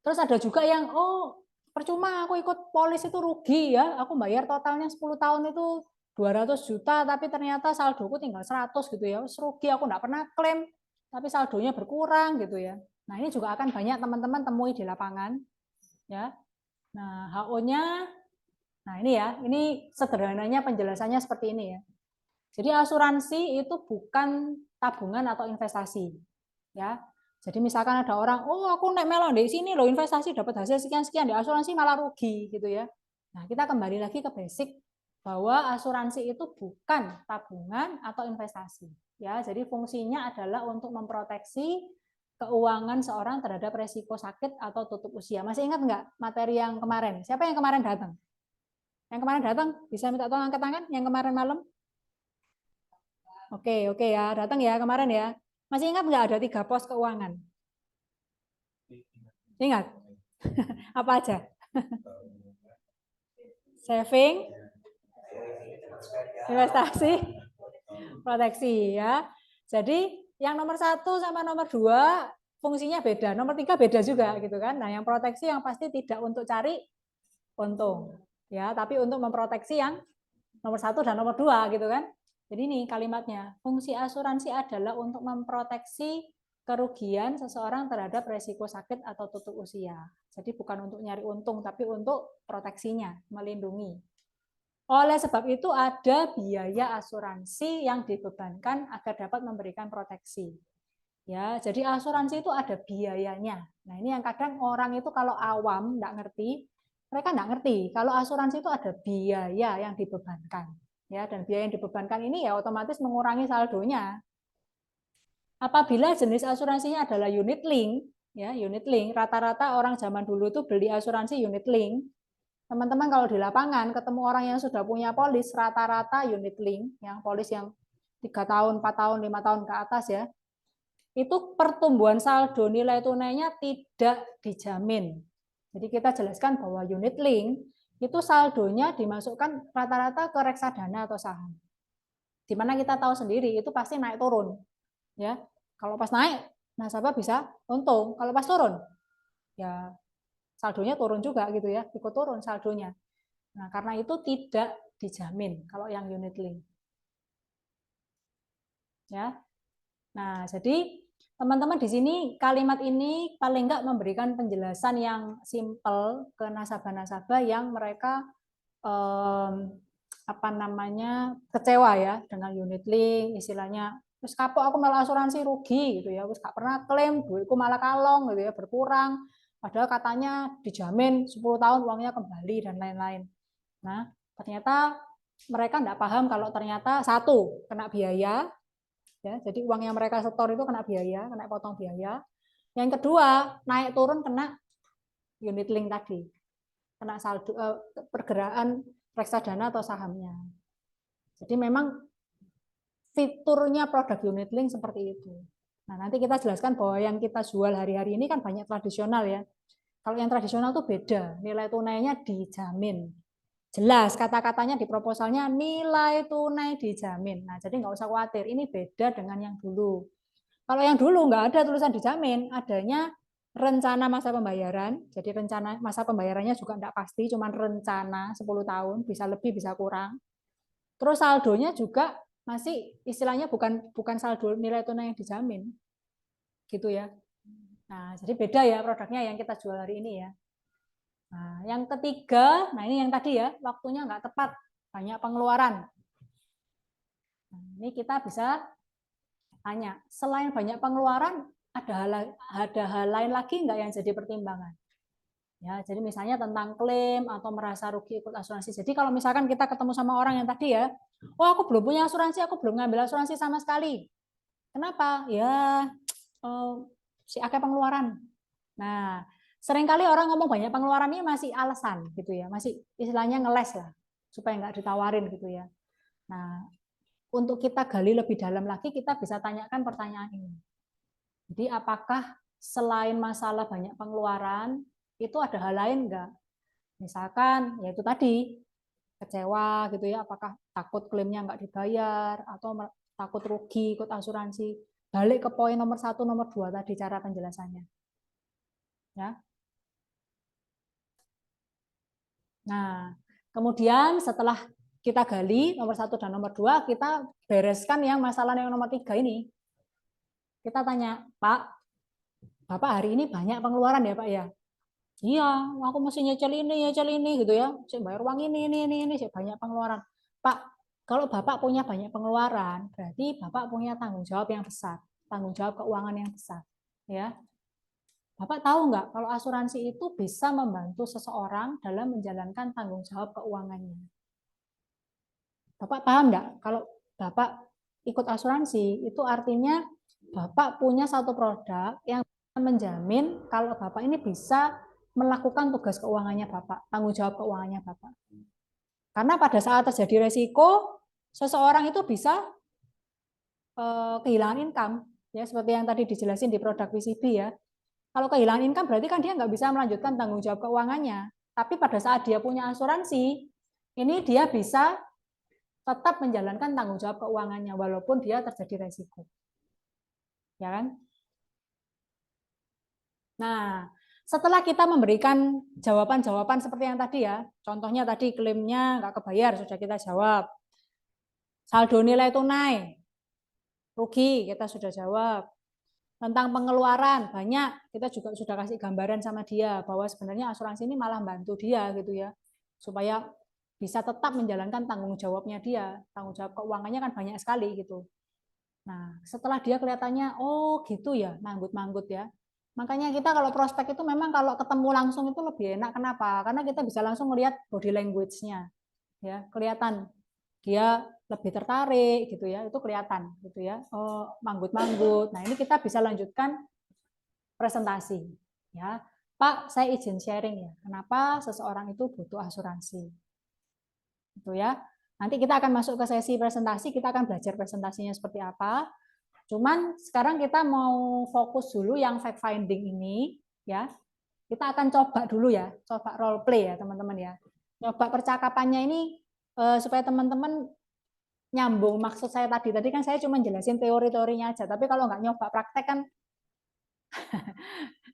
Terus ada juga yang, oh percuma aku ikut polis itu rugi ya, aku bayar totalnya 10 tahun itu 200 juta, tapi ternyata saldoku tinggal 100 gitu ya, rugi, aku nggak pernah klaim, tapi saldonya berkurang gitu ya. Nah ini juga akan banyak teman-teman temui di lapangan. Ya. Nah HO-nya, nah ini ya, ini sederhananya penjelasannya seperti ini ya. Jadi asuransi itu bukan tabungan atau investasi, ya. Jadi misalkan ada orang, oh aku nek melon di sini loh investasi dapat hasil sekian-sekian, di asuransi malah rugi gitu ya. Nah kita kembali lagi ke basic bahwa asuransi itu bukan tabungan atau investasi, ya. Jadi fungsinya adalah untuk memproteksi keuangan seorang terhadap resiko sakit atau tutup usia. Masih ingat nggak materi yang kemarin? Siapa yang kemarin datang? Yang kemarin datang bisa minta tolong angkat tangan? Yang kemarin malam? Oke ya, datang ya kemarin ya. Masih ingat nggak ada 3 pos keuangan? Ingat? Apa aja? Saving, investasi, proteksi ya. Jadi yang nomor 1 sama nomor 2 fungsinya beda, nomor 3 beda juga gitu kan. Nah, yang proteksi yang pasti tidak untuk cari untung ya, tapi untuk memproteksi yang nomor 1 dan nomor 2 gitu kan. Jadi ini kalimatnya, fungsi asuransi adalah untuk memproteksi kerugian seseorang terhadap resiko sakit atau tutup usia. Jadi bukan untuk nyari untung, tapi untuk proteksinya, melindungi. Oleh sebab itu ada biaya asuransi yang dibebankan agar dapat memberikan proteksi. Ya, jadi asuransi itu ada biayanya. Nah ini yang kadang orang itu kalau awam nggak ngerti, mereka nggak ngerti kalau asuransi itu ada biaya yang dibebankan. Ya, dan biaya yang dibebankan ini ya otomatis mengurangi saldonya. Apabila jenis asuransinya adalah unit link, ya unit link, rata-rata orang zaman dulu itu beli asuransi unit link. Teman-teman kalau di lapangan ketemu orang yang sudah punya polis, rata-rata unit link, yang polis yang 3 tahun, 4 tahun, 5 tahun ke atas ya, itu pertumbuhan saldo nilai tunainya tidak dijamin. Jadi kita jelaskan bahwa unit link itu saldonya dimasukkan rata-rata ke reksadana atau saham. Di mana kita tahu sendiri itu pasti naik turun. Ya. Kalau pas naik, nasabah bisa untung. Kalau pas turun, ya saldonya turun juga gitu ya, ikut turun saldonya. Nah, karena itu tidak dijamin kalau yang unit link. ya. Nah, jadi teman-teman di sini kalimat ini paling enggak memberikan penjelasan yang simpel ke nasabah-nasabah yang mereka apa namanya kecewa ya dengan unit link, istilahnya terus kapok aku malah asuransi rugi gitu ya, terus gak pernah klaim, duitku malah kalong gitu ya, berkurang, padahal katanya dijamin 10 tahun uangnya kembali dan lain-lain. Nah, ternyata mereka tidak paham kalau ternyata satu kena biaya, ya, jadi uang yang mereka setor itu kena biaya, kena potong biaya. Yang kedua, naik turun kena unit link tadi, kena saldo pergerakan reksadana atau sahamnya. Jadi memang fiturnya produk unit link seperti itu. Nah, nanti kita jelaskan bahwa yang kita jual hari-hari ini kan banyak tradisional ya. Kalau yang tradisional tuh beda, nilai tunainya dijamin. Jelas kata-katanya di proposalnya nilai tunai dijamin. Nah, jadi nggak usah khawatir, ini beda dengan yang dulu. Kalau yang dulu nggak ada tulisan dijamin, adanya rencana masa pembayaran. Jadi rencana masa pembayarannya juga nggak pasti, cuma rencana 10 tahun, bisa lebih bisa kurang. Terus saldonya juga masih istilahnya bukan saldo nilai tunai yang dijamin. Gitu ya. Nah, jadi beda ya produknya yang kita jual hari ini ya. Nah, yang ketiga, nah ini yang tadi ya, waktunya nggak tepat, banyak pengeluaran. Nah, ini kita bisa tanya, selain banyak pengeluaran, ada hal lain lagi nggak yang jadi pertimbangan? Ya, jadi misalnya tentang klaim atau merasa rugi ikut asuransi. Jadi kalau misalkan kita ketemu sama orang yang tadi ya, oh aku belum punya asuransi, aku belum ngambil asuransi sama sekali. Kenapa? Ya, si akeh pengeluaran. Nah, seringkali orang ngomong banyak pengeluaran ini masih alasan gitu ya, masih istilahnya ngeles lah supaya nggak ditawarin gitu ya. Nah, untuk kita gali lebih dalam lagi, kita bisa tanyakan pertanyaan ini. Jadi apakah selain masalah banyak pengeluaran, itu ada hal lain enggak? Misalkan, ya itu tadi, kecewa gitu ya, apakah takut klaimnya nggak dibayar, atau takut rugi ikut asuransi. Balik ke poin nomor 1, nomor 2 tadi cara penjelasannya. Ya. Nah, kemudian setelah kita gali nomor 1 dan nomor 2, kita bereskan yang masalah yang nomor 3 ini. Kita tanya, Pak, Bapak hari ini banyak pengeluaran ya Pak ya? Iya, aku mesti nyecel ini gitu ya. Saya bayar uang ini, saya banyak pengeluaran. Pak, kalau Bapak punya banyak pengeluaran, berarti Bapak punya tanggung jawab yang besar, tanggung jawab keuangan yang besar. Ya, Bapak tahu nggak kalau asuransi itu bisa membantu seseorang dalam menjalankan tanggung jawab keuangannya. Bapak paham nggak kalau Bapak ikut asuransi itu artinya Bapak punya satu produk yang menjamin kalau Bapak ini bisa melakukan tugas keuangannya Bapak, tanggung jawab keuangannya Bapak. Karena pada saat terjadi resiko, seseorang itu bisa kehilangan income, ya seperti yang tadi dijelasin di produk PCB ya. Kalau kehilangan income berarti kan dia nggak bisa melanjutkan tanggung jawab keuangannya. Tapi pada saat dia punya asuransi, ini dia bisa tetap menjalankan tanggung jawab keuangannya walaupun dia terjadi resiko. Ya kan? Nah, setelah kita memberikan jawaban-jawaban seperti yang tadi ya, contohnya tadi klaimnya nggak kebayar, sudah kita jawab. Saldo nilai tunai, rugi, kita sudah jawab. Tentang pengeluaran, banyak, kita juga sudah kasih gambaran sama dia, bahwa sebenarnya asuransi ini malah bantu dia gitu ya, supaya bisa tetap menjalankan tanggung jawabnya dia, tanggung jawab keuangannya kan banyak sekali gitu. Nah, setelah dia kelihatannya, oh gitu ya, manggut-manggut ya, makanya kita kalau prospek itu memang kalau ketemu langsung itu lebih enak. Kenapa? Karena kita bisa langsung melihat body language-nya. Ya, kelihatan dia lebih tertarik gitu ya. Itu kelihatan gitu ya. Oh, manggut-manggut. Nah, ini kita bisa lanjutkan presentasi ya. Pak, saya izin sharing ya. Kenapa seseorang itu butuh asuransi? Gitu ya. Nanti kita akan masuk ke sesi presentasi, kita akan belajar presentasinya seperti apa. Cuman sekarang kita mau fokus dulu yang fact finding ini ya. Kita akan coba dulu ya, coba role play ya teman-teman ya. Coba percakapannya ini supaya teman-teman nyambung maksud saya tadi. Tadi kan saya cuma jelasin teori-teorinya aja, tapi kalau nggak nyoba praktek kan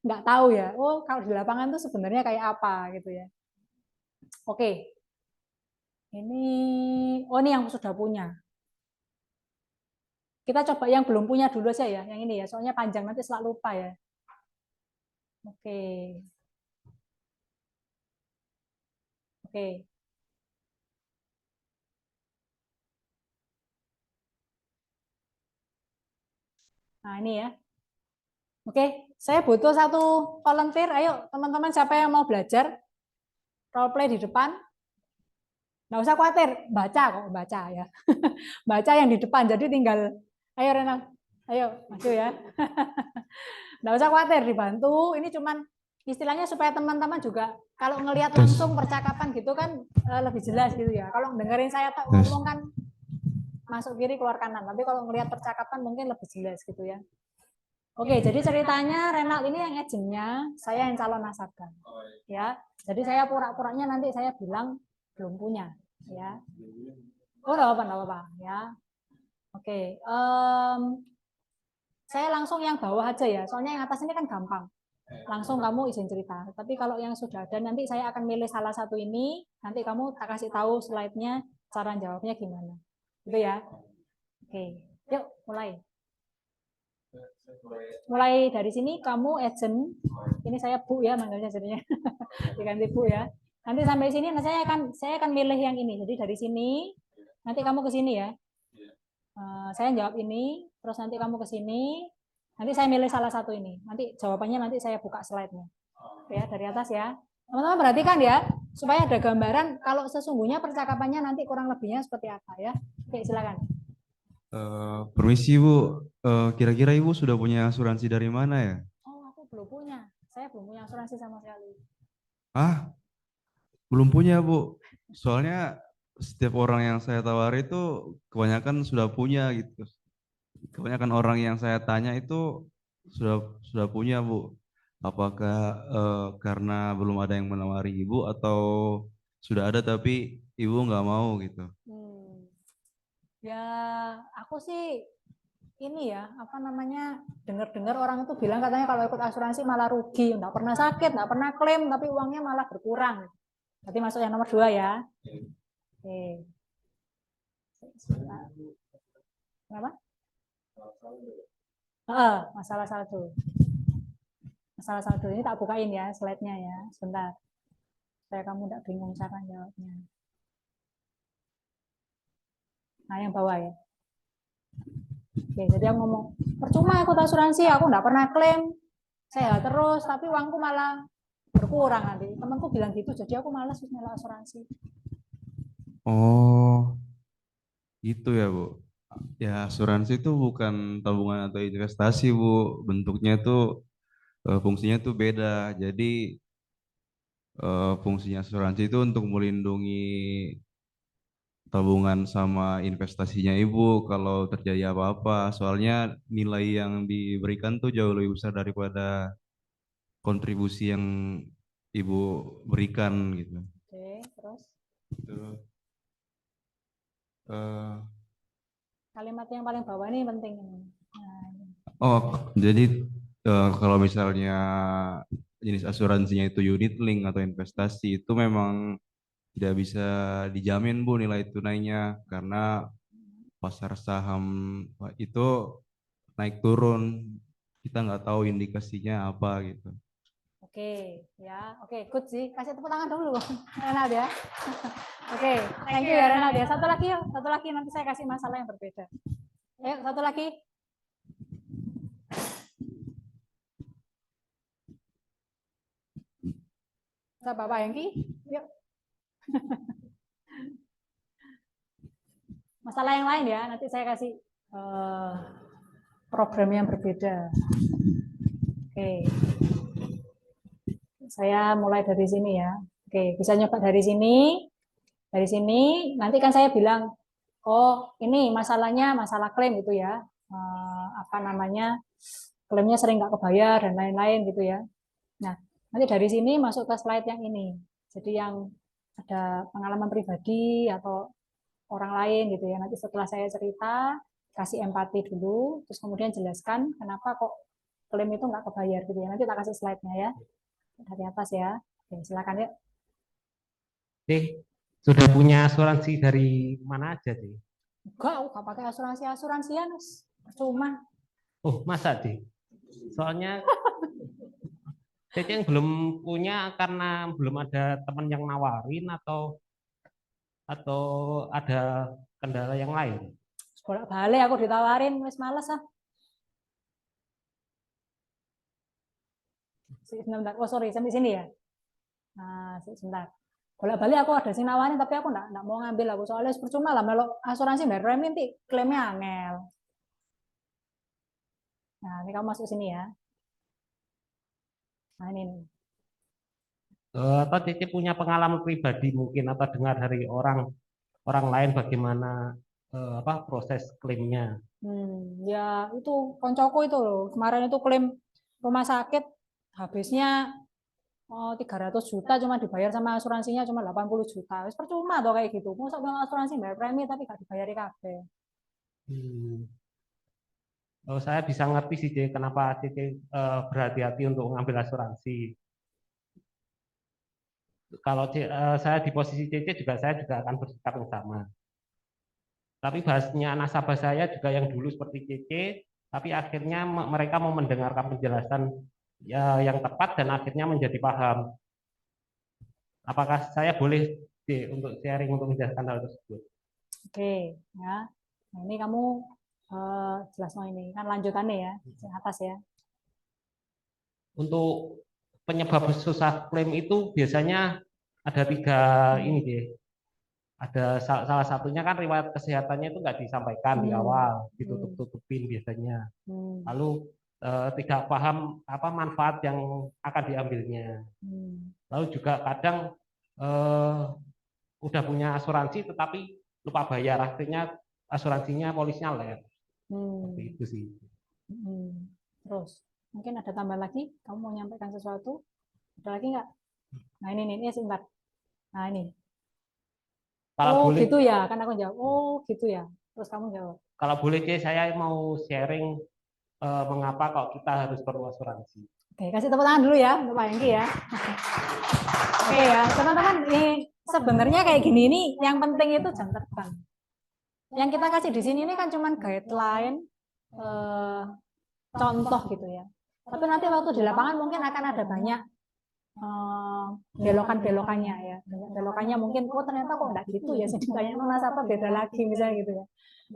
nggak tahu ya. Oh, kalau di lapangan tuh sebenarnya kayak apa gitu ya. Oke. Ini oh ini yang sudah punya. Kita coba yang belum punya dulu aja ya, yang ini ya. Soalnya panjang nanti selalu lupa ya. Oke. Oke. Nah, ini ya. Oke, saya butuh satu volunteer. Ayo, teman-teman siapa yang mau belajar role play di depan? Nggak usah khawatir, baca kok, baca ya. Baca yang di depan, jadi tinggal, ayo Renal, ayo maju ya. Nggak usah khawatir, dibantu. Ini cuman istilahnya supaya teman-teman juga kalau ngelihat langsung percakapan gitu kan lebih jelas gitu ya. Kalau dengerin saya tak ngomong kan masuk kiri keluar kanan, tapi kalau ngelihat percakapan mungkin lebih jelas gitu ya. Oke, jadi ceritanya Renal ini yang agentnya, saya yang calon nasabah. Ya, jadi saya pura-puranya nanti saya bilang belum punya, ya. Oh, enggak apa-apa, ya. Oke, saya langsung yang bawah aja ya, soalnya yang atas ini kan gampang. Langsung kamu izin cerita. Tapi kalau yang sudah ada nanti saya akan milih salah satu ini, nanti kamu tak kasih tahu slide-nya, cara jawabnya gimana. Gitu ya. Oke, yuk mulai. Mulai dari sini kamu agent, ini saya Bu ya manggilnya jadinya, diganti Bu ya. Nanti sampai sini saya akan milih yang ini. Jadi dari sini nanti kamu ke sini ya. Saya jawab ini, terus nanti kamu ke sini, nanti saya milih salah satu ini. Nanti jawabannya nanti saya buka slide-nya. Ya dari atas ya. Teman-teman perhatikan ya, supaya ada gambaran kalau sesungguhnya percakapannya nanti kurang lebihnya seperti apa ya. Oke, silakan. Permisi Bu, kira-kira Ibu sudah punya asuransi dari mana ya? Oh, aku belum punya. Saya belum punya asuransi sama sekali. Ah, belum punya Bu. Soalnya setiap orang yang saya tawari itu kebanyakan sudah punya gitu. Kebanyakan orang yang saya tanya itu sudah punya Bu. Apakah karena belum ada yang menawari Ibu atau sudah ada tapi Ibu nggak mau gitu? Ya, aku sih ini ya, apa namanya, dengar-dengar orang itu bilang katanya kalau ikut asuransi malah rugi, nggak pernah sakit, nggak pernah klaim, tapi uangnya malah berkurang. Berarti masuk yang nomor 2 ya. Oke. Kenapa? Masalah saldo. Masalah saldo ini tak bukain ya slide-nya ya, sebentar. Supaya kamu tidak bingung cara jawabnya. Nah, yang bawah ya. Oke, jadi aku ngomong, percuma ikut asuransi, aku nggak pernah klaim, sehat terus, tapi uangku malah berkurang nanti. Temanku bilang gitu, jadi aku malas nyala asuransi. Oh, gitu ya Bu. Ya asuransi itu bukan tabungan atau investasi Bu. Bentuknya itu fungsinya itu beda. Jadi fungsinya asuransi itu untuk melindungi tabungan sama investasinya Ibu kalau terjadi apa-apa. Soalnya nilai yang diberikan tuh jauh lebih besar daripada kontribusi yang Ibu berikan gitu. Oke, terus Itu, eh, kalimat yang paling bawah ini penting ini. oh, jadi kalau misalnya jenis asuransinya itu unit link atau investasi itu memang tidak bisa dijamin Bu nilai tunainya karena pasar saham itu naik turun, kita nggak tahu indikasinya apa gitu. Oke, ya, oke, good sih. Kasih tepuk tangan dulu, Renald ya. Oke, thank you ya Renald ya. Satu lagi yuk, satu lagi nanti saya kasih masalah yang berbeda. Ayo, satu lagi. Saya Bapak Hengki, yuk. Masalah yang lain ya, nanti saya kasih program yang berbeda. Oke. Saya mulai dari sini ya. Oke, bisa nyoba dari sini. Dari sini, nanti kan saya bilang, oh ini masalahnya masalah klaim gitu ya. Apa namanya, klaimnya sering nggak kebayar dan lain-lain gitu ya. Nah, nanti dari sini masuk ke slide yang ini. Jadi yang ada pengalaman pribadi atau orang lain gitu ya. Nanti setelah saya cerita, kasih empati dulu, terus kemudian jelaskan kenapa kok klaim itu nggak kebayar gitu ya. Nanti tak kasih slide-nya ya. Dari atas ya. Oke, silakan yuk. Oke, sudah punya asuransi dari mana aja sih? Enggak pakai asuransian. Cuma Oh, masa deh? Soalnya Cece yang belum punya karena belum ada teman yang nawarin atau ada kendala yang lain. bolak-balik aku ditawarin, wis males ah. Sebentar. Oh sorry, sampai sini ya. Nah, sebentar. Bolak-balik aku ada sing nawarin tapi aku enggak mau ngambil aku soalnya percuma lah melo asuransi bayar premi nanti klaimnya angel. Nah, ini kamu masuk sini ya. Nah, ini nih. Atau Cece punya pengalaman pribadi mungkin atau dengar dari orang lain bagaimana apa proses klaimnya. Ya itu koncoku itu loh. Kemarin itu klaim rumah sakit habisnya 300 juta cuma dibayar sama asuransinya cuma 80 juta. Wis percuma tuh kayak gitu. Masa bilang asuransi bayar premi tapi gak dibayari kabeh. Hmm. Oh, saya bisa ngerti sih Cece, kenapa Cece berhati-hati untuk mengambil asuransi. Kalau saya di posisi Cece juga saya juga akan bersikap yang sama. Tapi bahasnya nasabah saya juga yang dulu seperti Cece, tapi akhirnya mereka mau mendengarkan penjelasan ya, yang tepat dan akhirnya menjadi paham. Apakah saya boleh untuk sharing untuk menjelaskan hal tersebut? Oke, ya. Nah, ini kamu jelas mau ini kan lanjutannya ya, yang atas ya. Untuk penyebab susah klaim itu biasanya ada tiga ini deh. Ada salah satunya kan riwayat kesehatannya itu nggak disampaikan di awal, ditutup-tutupin biasanya. Lalu tidak paham apa manfaat yang akan diambilnya. Lalu juga kadang udah punya asuransi tetapi lupa bayar, akhirnya asuransinya polisnya lewat. Seperti itu sih. Terus mungkin ada tambah lagi, kamu mau nyampaikan sesuatu? Ada lagi nggak? Nah ini sebentar. Nah ini. Kalau boleh, gitu ya, kan aku jawab. Oh gitu ya. Terus kamu jawab. Kalau boleh saya mau sharing mengapa kok kita harus perlu asuransi. Oke, kasih tepuk tangan dulu ya untuk Pak Hengki ya. Oke ya, teman-teman, ini sebenarnya kayak gini ini yang penting itu jam terbang. Yang kita kasih di sini ini kan cuma guideline, contoh gitu ya. Tapi nanti waktu di lapangan mungkin akan ada banyak belokan-belokannya ya. Belokannya mungkin, oh ternyata kok enggak gitu ya, jadi banyak nasabah beda lagi misalnya gitu ya.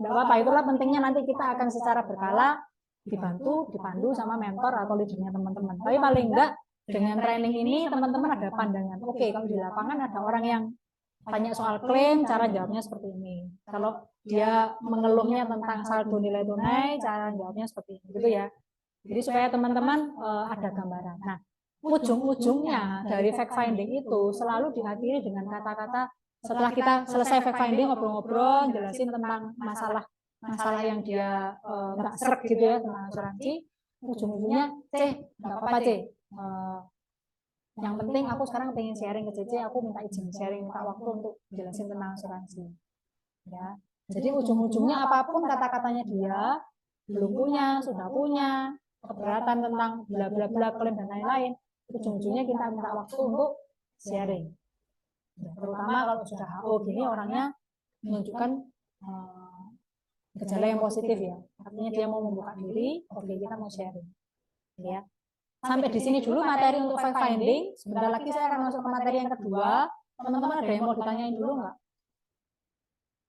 Enggak apa-apa, itulah pentingnya nanti kita akan secara berkala dibantu, dipandu sama mentor atau leadernya teman-teman. Tapi paling enggak dengan training ini teman-teman ada pandangan. Oke, kalau di lapangan ada orang yang tanya soal klaim, cara jawabnya seperti ini. Kalau dia mengeluhnya tentang saldo nilai tunai, cara jawabnya seperti ini, gitu ya. Jadi supaya teman-teman ada gambaran. Nah, ujung-ujungnya dari fact finding itu selalu diakhiri dengan kata-kata setelah kita selesai fact finding, ngobrol-ngobrol, jelasin tentang masalah yang dia nggak srek gitu ya tentang asuransi, ujung-ujungnya nggak apa-apa yang penting aku sekarang pengen sharing ke Cece, aku minta izin sharing, minta waktu untuk jelasin tentang asuransi. Ya, jadi ujung-ujungnya apapun kata-katanya dia belum punya, sudah punya, keberatan tentang bla bla bla klaim dan lain-lain, ujung-ujungnya kita minta waktu untuk sharing. Ya, terutama kalau sudah HO gini orangnya menunjukkan gejala yang positif ya, artinya dia mau membuka diri, oke kita mau sharing. Ya. Sampai di sini dulu materi untuk fact finding. Sebentar lagi saya akan masuk ke materi yang kedua. Teman-teman ada yang mau ditanyain dulu nggak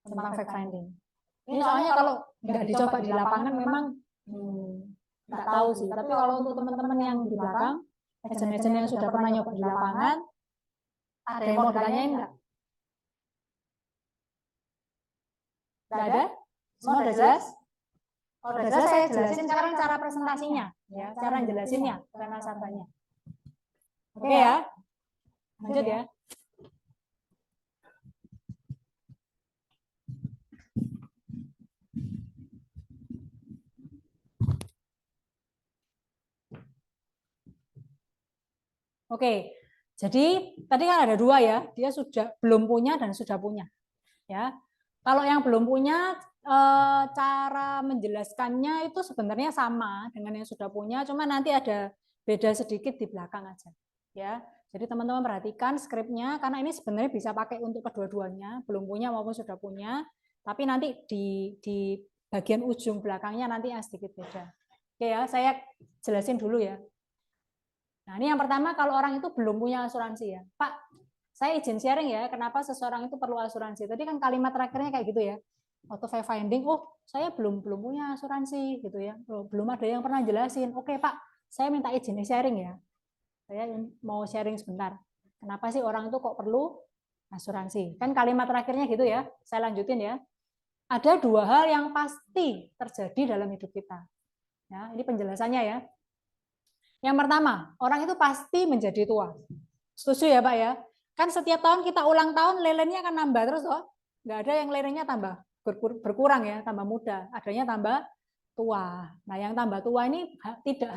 tentang fact finding? Ini soalnya kalau nggak dicoba di lapangan memang nggak tahu sih. Tapi kalau untuk teman-teman yang di belakang, agent-agent yang sudah pernah nyoba di lapangan, ada yang mau ditanyain nggak? Nggak ada? Semua udah jelas? Kalau udah jelas saya jelasin sekarang cara presentasinya, ya, cara jelasinnya ke nasabahnya. Oke ya, lanjut ya. Oke, jadi tadi kan ada dua ya, dia sudah belum punya dan sudah punya. Ya, kalau yang belum punya cara menjelaskannya itu sebenarnya sama dengan yang sudah punya, cuma nanti ada beda sedikit di belakang aja. Ya, jadi teman-teman perhatikan skripnya karena ini sebenarnya bisa pakai untuk kedua-duanya, belum punya maupun sudah punya. Tapi nanti di bagian ujung belakangnya nanti yang sedikit beda. Oke ya, saya jelasin dulu ya. Nah, ini yang pertama kalau orang itu belum punya asuransi ya. Pak, saya izin sharing ya, kenapa seseorang itu perlu asuransi. Tadi kan kalimat terakhirnya kayak gitu ya. Auto fact finding, oh saya belum punya asuransi gitu ya. Belum ada yang pernah jelasin. Oke Pak, saya minta izin sharing ya. Saya mau sharing sebentar. Kenapa sih orang itu kok perlu asuransi? Kan kalimat terakhirnya gitu ya. Saya lanjutin ya. Ada dua hal yang pasti terjadi dalam hidup kita. Ya, ini penjelasannya ya. Yang pertama, orang itu pasti menjadi tua. Setuju ya Pak ya? Kan setiap tahun kita ulang tahun, lelennya akan nambah terus loh. Nggak ada yang lelennya tambah berkurang ya, tambah muda. Adanya tambah tua. Nah, yang tambah tua ini tidak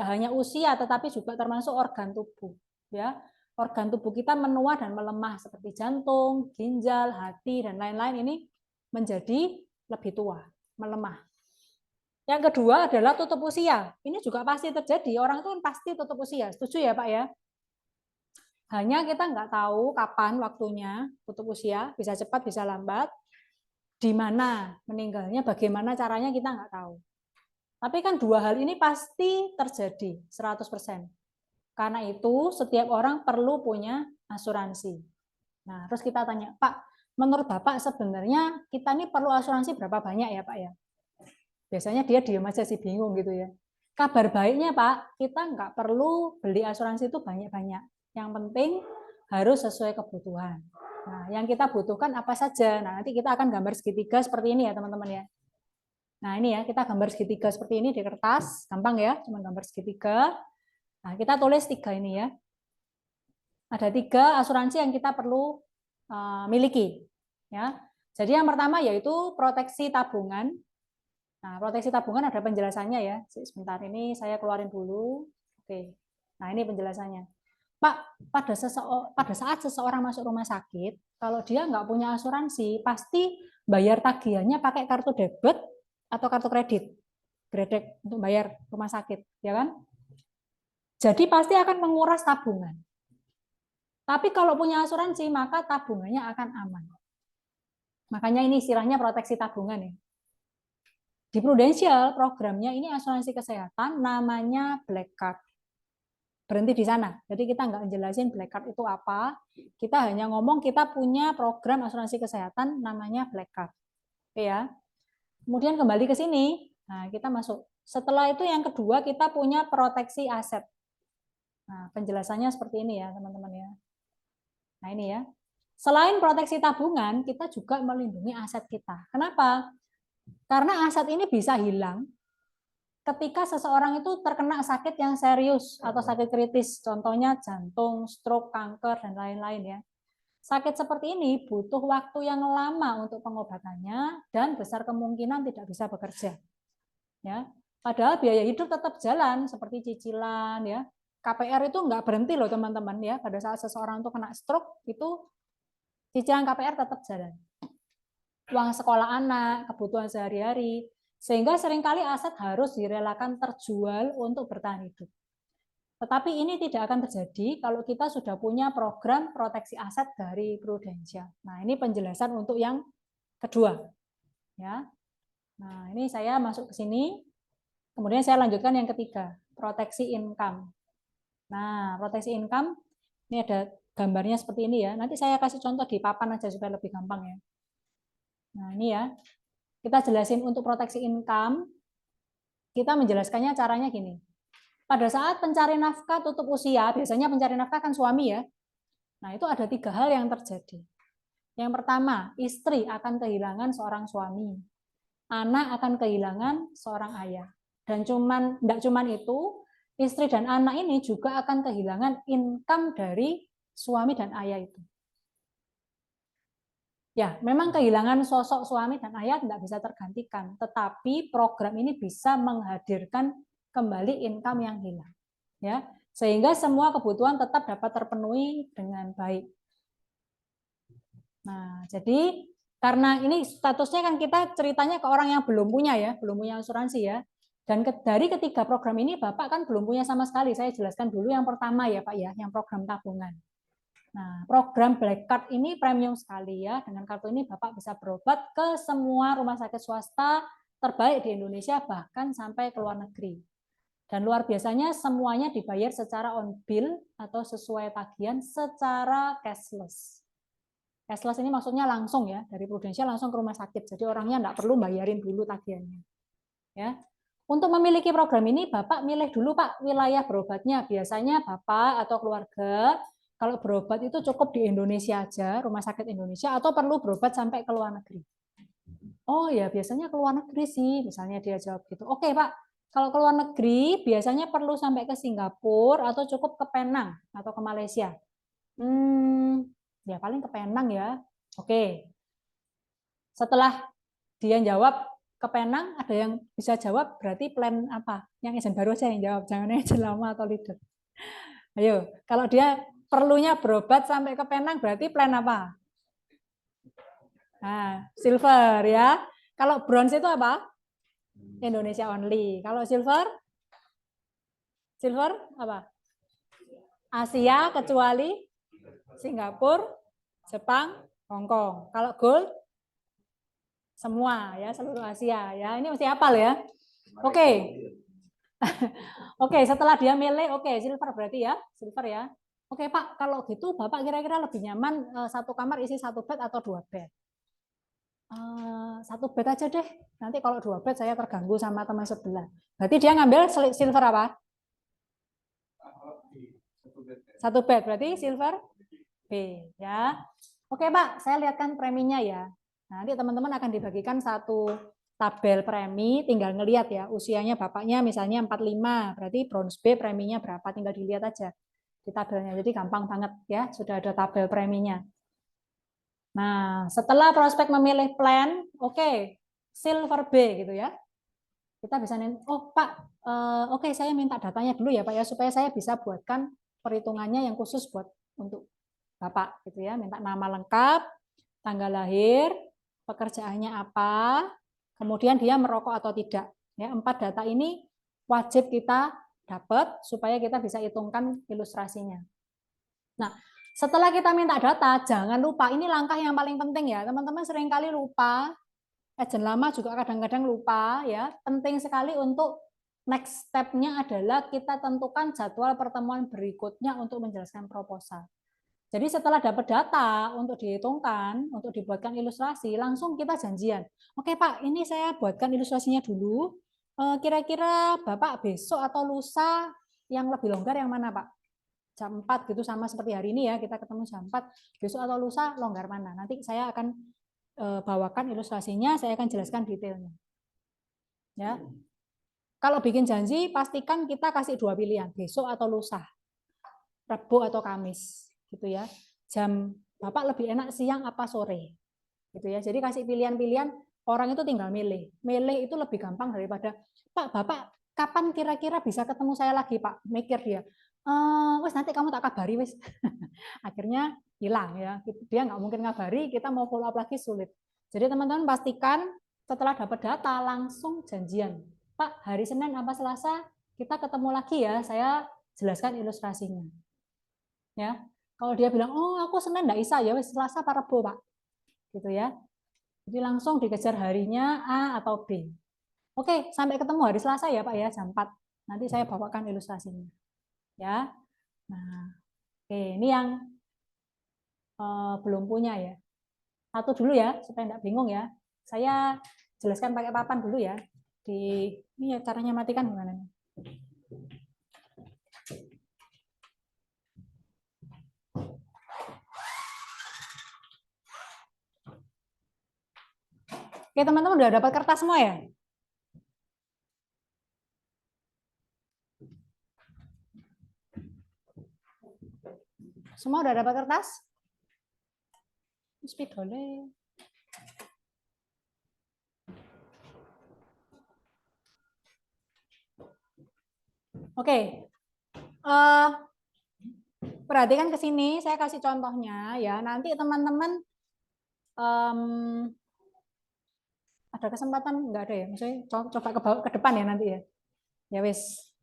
hanya usia, tetapi juga termasuk organ tubuh. Ya, organ tubuh kita menua dan melemah seperti jantung, ginjal, hati, dan lain-lain ini menjadi lebih tua, melemah. Yang kedua adalah tutup usia. Ini juga pasti terjadi. Orang itu kan pasti tutup usia. Setuju ya Pak ya? Hanya kita nggak tahu kapan waktunya tutup usia, bisa cepat, bisa lambat. Di mana meninggalnya, bagaimana caranya kita nggak tahu. Tapi kan dua hal ini pasti terjadi 100%. Karena itu setiap orang perlu punya asuransi. Nah, terus kita tanya, Pak, menurut Bapak sebenarnya kita ini perlu asuransi berapa banyak ya Pak ya? Biasanya dia diam aja sih, bingung gitu ya. Kabar baiknya Pak, kita nggak perlu beli asuransi itu banyak-banyak. Yang penting harus sesuai kebutuhan. Nah, yang kita butuhkan apa saja? Nah, nanti kita akan gambar segitiga seperti ini ya teman-teman ya. Nah, ini ya, kita gambar segitiga seperti ini di kertas. Gampang ya, cuma gambar segitiga. Nah, kita tulis 3 ini ya. Ada 3 asuransi yang kita perlu miliki. Ya. Jadi yang pertama yaitu proteksi tabungan. Nah, proteksi tabungan ada penjelasannya ya. Sebentar, ini saya keluarin dulu. Oke. Nah, ini penjelasannya. Pak, pada saat seseorang masuk rumah sakit, kalau dia nggak punya asuransi, pasti bayar tagihannya pakai kartu debit atau kartu kredit. Kredit untuk bayar rumah sakit, ya kan? Jadi pasti akan menguras tabungan. Tapi kalau punya asuransi, maka tabungannya akan aman. Makanya ini istilahnya proteksi tabungan ya. Di Prudential programnya ini asuransi kesehatan namanya Black Card. Berhenti di sana. Jadi kita nggak jelasin Black Card itu apa. Kita hanya ngomong kita punya program asuransi kesehatan namanya Black Card. Oke ya. Kemudian kembali ke sini. Nah, kita masuk. Setelah itu yang kedua kita punya proteksi aset. Nah, penjelasannya seperti ini ya, teman-teman ya. Nah, ini ya. Selain proteksi tabungan, kita juga melindungi aset kita. Kenapa? Karena aset ini bisa hilang ketika seseorang itu terkena sakit yang serius atau sakit kritis, contohnya jantung, stroke, kanker, dan lain-lain ya. Sakit seperti ini butuh waktu yang lama untuk pengobatannya dan besar kemungkinan tidak bisa bekerja. Ya, padahal biaya hidup tetap jalan seperti cicilan ya. KPR itu nggak berhenti loh teman-teman ya. Pada saat seseorang itu kena stroke itu cicilan KPR tetap jalan. Uang sekolah anak, kebutuhan sehari-hari, sehingga seringkali aset harus direlakan terjual untuk bertahan hidup. Tetapi ini tidak akan terjadi kalau kita sudah punya program proteksi aset dari Prudential. Nah, ini penjelasan untuk yang kedua. Ya. Nah, ini saya masuk ke sini. Kemudian saya lanjutkan yang ketiga, proteksi income. Nah, proteksi income, ini ada gambarnya seperti ini ya. Nanti saya kasih contoh di papan aja supaya lebih gampang ya. Nah, ini ya. Kita jelasin untuk proteksi income. Kita menjelaskannya caranya gini. Pada saat pencari nafkah tutup usia, biasanya pencari nafkah kan suami ya. Nah, itu ada 3 hal yang terjadi. Yang pertama, istri akan kehilangan seorang suami. Anak akan kehilangan seorang ayah. Dan tidak cuman itu, istri dan anak ini juga akan kehilangan income dari suami dan ayah itu. Ya, memang kehilangan sosok suami dan ayah tidak bisa tergantikan, tetapi program ini bisa menghadirkan kembali income yang hilang. Ya, sehingga semua kebutuhan tetap dapat terpenuhi dengan baik. Nah, jadi karena ini statusnya kan kita ceritanya ke orang yang belum punya ya, belum punya asuransi ya. Dan dari ketiga program ini Bapak kan belum punya sama sekali. Saya jelaskan dulu yang pertama ya Pak ya, yang program tabungan. Nah, program Black Card ini premium sekali ya. Dengan kartu ini Bapak bisa berobat ke semua rumah sakit swasta terbaik di Indonesia, bahkan sampai ke luar negeri. Dan luar biasanya semuanya dibayar secara on bill atau sesuai tagihan secara cashless. Cashless ini maksudnya langsung ya, dari Prudential langsung ke rumah sakit. Jadi orangnya nggak perlu bayarin dulu tagihannya. Ya. Untuk memiliki program ini, Bapak milih dulu Pak wilayah berobatnya. Biasanya Bapak atau keluarga kalau berobat itu cukup di Indonesia aja, rumah sakit Indonesia, atau perlu berobat sampai ke luar negeri. Oh ya, biasanya ke luar negeri sih, misalnya dia jawab gitu. Oke Pak, kalau ke luar negeri biasanya perlu sampai ke Singapura atau cukup ke Penang atau ke Malaysia. Ya paling ke Penang ya. Oke. Setelah dia jawab ke Penang, ada yang bisa jawab berarti plan apa? Yang izin baru aja yang jawab, jangan izin lama atau leader. Ayo, kalau dia perlunya berobat sampai ke Penang berarti plan apa? Nah, silver ya. Kalau bronze itu apa? Indonesia only. Kalau silver? Silver apa? Asia kecuali Singapura, Jepang, Hong Kong. Kalau gold? Semua ya, seluruh Asia ya. Ini mesti hafal ya. Oke. Oke, setelah dia milih, oke, silver berarti ya, silver ya. Oke Pak, kalau gitu Bapak kira-kira lebih nyaman satu kamar isi satu bed atau dua bed? Satu bed aja deh. Nanti kalau dua bed saya terganggu sama teman sebelah. Berarti dia ngambil silver apa? Satu bed, berarti silver B ya. Oke Pak, saya lihatkan preminya ya. Nanti teman-teman akan dibagikan satu tabel premi, tinggal ngelihat ya, usianya bapaknya misalnya 45, berarti bronze B preminya berapa, tinggal dilihat aja di tabelnya. Jadi gampang banget ya, sudah ada tabel preminya. Nah, setelah prospek memilih plan, oke, silver B gitu ya. Kita bisa oh Pak, oke saya minta datanya dulu ya Pak ya, supaya saya bisa buatkan perhitungannya yang khusus buat untuk Bapak gitu ya. Minta nama lengkap, tanggal lahir, pekerjaannya apa, kemudian dia merokok atau tidak. Ya, 4 data ini wajib kita dapat supaya kita bisa hitungkan ilustrasinya. Nah, setelah kita minta data, jangan lupa, ini langkah yang paling penting ya, teman-teman seringkali lupa, agent lama juga kadang-kadang lupa ya, penting sekali untuk next step-nya adalah kita tentukan jadwal pertemuan berikutnya untuk menjelaskan proposal. Jadi setelah dapat data untuk dihitungkan, untuk dibuatkan ilustrasi, langsung kita janjian. Oke Pak, ini saya buatkan ilustrasinya dulu. Kira-kira Bapak besok atau lusa yang lebih longgar yang mana Pak? Jam 4 gitu, sama seperti hari ini ya, kita ketemu jam 4. Besok atau lusa longgar mana? Nanti saya akan bawakan ilustrasinya, saya akan jelaskan detailnya. Ya. Kalau bikin janji, pastikan kita kasih 2 pilihan, besok atau lusa. Rabu atau Kamis. Gitu ya. Jam Bapak lebih enak siang apa sore. Gitu ya. Jadi kasih pilihan-pilihan, orang itu tinggal milih. Milih itu lebih gampang daripada Pak, Bapak kapan kira-kira bisa ketemu saya lagi, Pak? Mikir dia. Wes nanti kamu tak kabari wes. Akhirnya hilang ya. Dia nggak mungkin ngabari, kita mau follow up lagi sulit. Jadi teman-teman pastikan setelah dapat data langsung janjian. Pak, hari Senin apa Selasa kita ketemu lagi ya. Saya jelaskan ilustrasinya. Ya. Kalau dia bilang, oh aku Senin nggak bisa, ya wes Selasa apa Rebo Pak. Gitu ya. Jadi langsung dikejar harinya A atau B. Oke, sampai ketemu hari Selasa ya Pak ya, jam 4. Nanti saya bawakan ilustrasinya. Ya. Nah, oke, ini yang belum punya ya. Satu dulu ya, supaya nggak bingung ya. Saya jelaskan pakai papan dulu ya. Ini ya caranya matikan gimana nih? Oke teman-teman udah dapat kertas semua ya? Semua udah dapat kertas? Spidole. Oke. Perhatikan ke sini, saya kasih contohnya ya. Nanti teman-teman ada kesempatan nggak ada ya? Maksudnya coba ke depan ya nanti ya. Ya wis.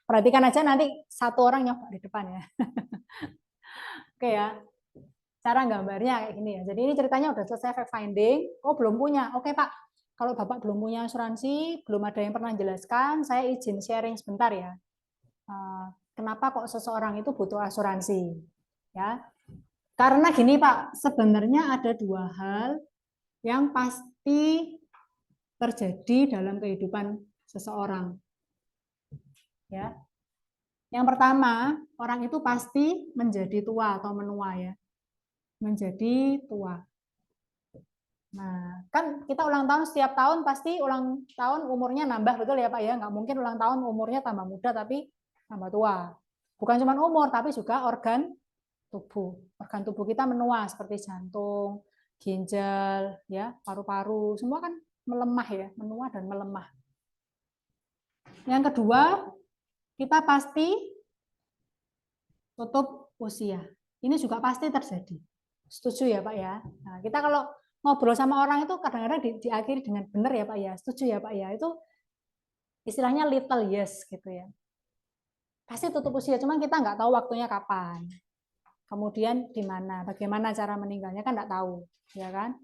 Perhatikan aja nanti satu orang nyoba di depan ya. Oke ya. Cara gambarnya kayak gini ya. Jadi ini ceritanya udah selesai fact finding. Oh, belum punya. Oke, Pak. Kalau Bapak belum punya asuransi, belum ada yang pernah jelaskan, saya izin sharing sebentar ya. Kenapa kok seseorang itu butuh asuransi? Ya. Karena gini, Pak, sebenarnya ada dua hal yang pasti terjadi dalam kehidupan seseorang. Ya. Yang pertama, orang itu pasti menjadi tua atau menua ya. Menjadi tua. Nah, kan kita ulang tahun setiap tahun pasti ulang tahun umurnya nambah, betul ya Pak ya? Nggak mungkin ulang tahun umurnya tambah muda tapi tambah tua. Bukan cuma umur, tapi juga organ tubuh. Organ tubuh kita menua seperti jantung, ginjal, ya, paru-paru, semua kan melemah ya, menua dan melemah. Yang kedua, kita pasti tutup usia. Ini juga pasti terjadi. Setuju ya Pak ya? Nah, kita kalau ngobrol sama orang itu kadang-kadang diakhiri dengan benar ya Pak ya, setuju ya Pak ya, itu istilahnya little yes gitu ya. Pasti tutup usia, cuman kita nggak tahu waktunya kapan. Kemudian di mana, bagaimana cara meninggalnya kan nggak tahu, ya kan?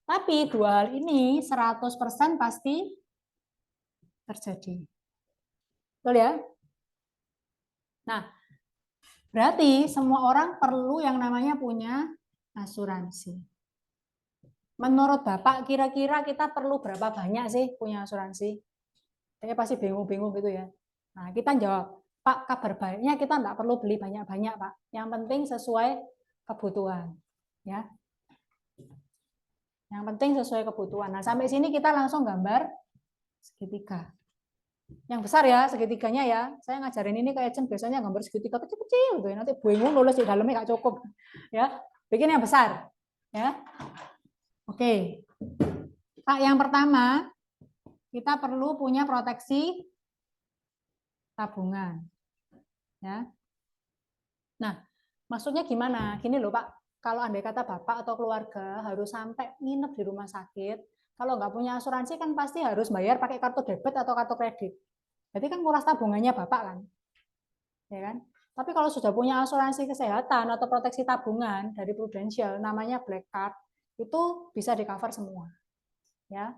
Tapi dua hal ini 100% pasti terjadi. Betul ya? Nah, berarti semua orang perlu yang namanya punya asuransi. Menurut Bapak, kira-kira kita perlu berapa banyak sih punya asuransi? Kayaknya pasti bingung-bingung gitu ya. Nah, kita jawab, Pak, kabar baiknya kita nggak perlu beli banyak-banyak, Pak. Yang penting sesuai kebutuhan. Ya. Yang penting sesuai kebutuhan. Nah, sampai sini kita langsung gambar segitiga. Yang besar ya, segitiganya ya. Saya ngajarin ini kayak biasanya gambar segitiga kecil-kecil gitu ya. Nanti bingung nulis di dalamnya nggak cukup. Ya. Bikin yang besar. Ya. Oke. Pak, yang pertama, kita perlu punya proteksi tabungan. Ya. Nah, maksudnya gimana? Gini loh Pak, kalau andai kata Bapak atau keluarga harus sampai nginep di rumah sakit, kalau nggak punya asuransi kan pasti harus bayar pakai kartu debit atau kartu kredit. Jadi kan nguras tabungannya Bapak kan. Ya kan? Tapi kalau sudah punya asuransi kesehatan atau proteksi tabungan dari Prudential, namanya Black Card, itu bisa di-cover semua. Ya.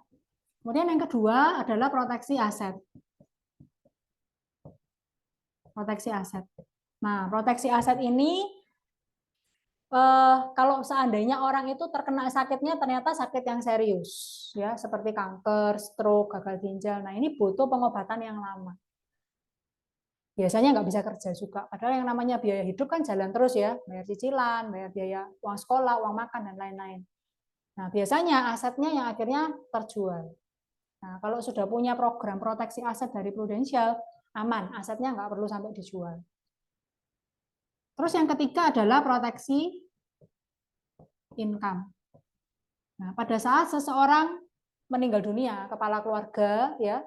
Kemudian yang kedua adalah proteksi aset. Proteksi aset. Nah, proteksi aset ini kalau seandainya orang itu terkena sakitnya ternyata sakit yang serius, ya seperti kanker, stroke, gagal ginjal. Nah, ini butuh pengobatan yang lama. Biasanya nggak bisa kerja juga. Padahal yang namanya biaya hidup kan jalan terus ya, bayar cicilan, bayar biaya uang sekolah, uang makan dan lain-lain. Nah, biasanya asetnya yang akhirnya terjual. Nah, kalau sudah punya program proteksi aset dari Prudential, aman, asetnya nggak perlu sampai dijual. Terus yang ketiga adalah proteksi income. Nah, pada saat seseorang meninggal dunia, kepala keluarga, ya,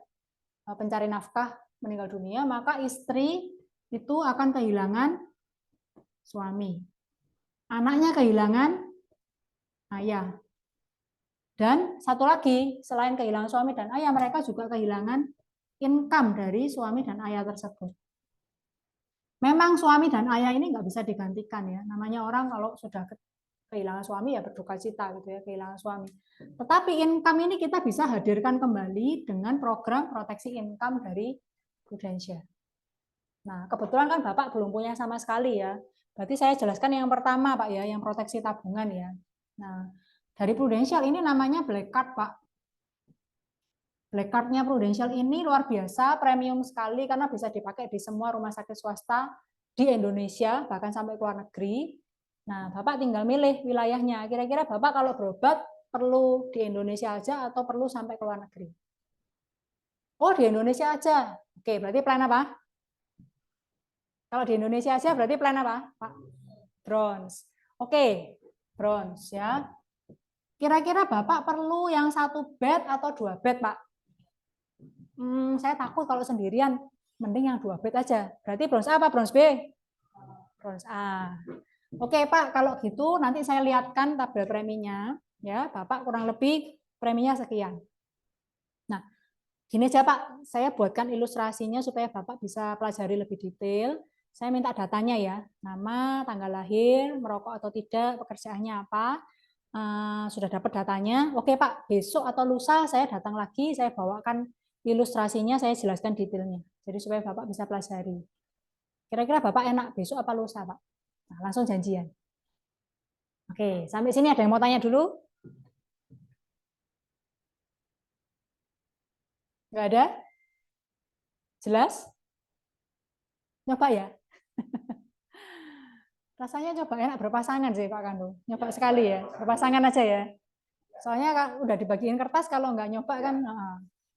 pencari nafkah meninggal dunia, maka istri itu akan kehilangan suami. Anaknya kehilangan ayah. Dan satu lagi, selain kehilangan suami dan ayah, mereka juga kehilangan income dari suami dan ayah tersebut. Memang suami dan ayah ini nggak bisa digantikan ya. Namanya orang kalau sudah kehilangan suami ya berduka cita gitu ya, kehilangan suami. Tetapi income ini kita bisa hadirkan kembali dengan program proteksi income dari Prudential. Nah, kebetulan kan Bapak belum punya sama sekali ya. Berarti saya jelaskan yang pertama Pak ya, yang proteksi tabungan ya. Nah, dari Prudential ini namanya Black Card Pak. Black Card-nya Prudential ini luar biasa, premium sekali karena bisa dipakai di semua rumah sakit swasta di Indonesia, bahkan sampai ke luar negeri. Nah, Bapak tinggal milih wilayahnya. Kira-kira Bapak kalau berobat perlu di Indonesia aja atau perlu sampai ke luar negeri? Oh, di Indonesia aja. Oke, berarti plan apa? Kalau di Indonesia aja berarti plan apa, Pak? Bronze. Oke, bronze ya. Kira-kira Bapak perlu yang 1 bed atau 2 bed, Pak? Saya takut kalau sendirian, mending yang 2 bed aja. Berarti bronze A apa bronze B? Bronze A. Oke Pak, kalau gitu nanti saya lihatkan tabel preminya. Ya, Bapak kurang lebih preminya sekian. Nah, gini aja Pak, saya buatkan ilustrasinya supaya Bapak bisa pelajari lebih detail. Saya minta datanya ya, nama, tanggal lahir, merokok atau tidak, pekerjaannya apa, sudah dapat datanya. Oke Pak, besok atau lusa saya datang lagi, saya bawakan ilustrasinya, saya jelaskan detailnya. Jadi supaya Bapak bisa pelajari. Kira-kira Bapak enak besok apa lusa Pak? Nah, langsung janjian. Oke, sampai sini ada yang mau tanya dulu? Nggak ada? Jelas? Nyoba ya? Rasanya coba enak berpasangan sih Pak Kandu. Nyoba sekali ya, berpasangan aja ya. Soalnya udah dibagiin kertas, kalau nggak nyoba kan.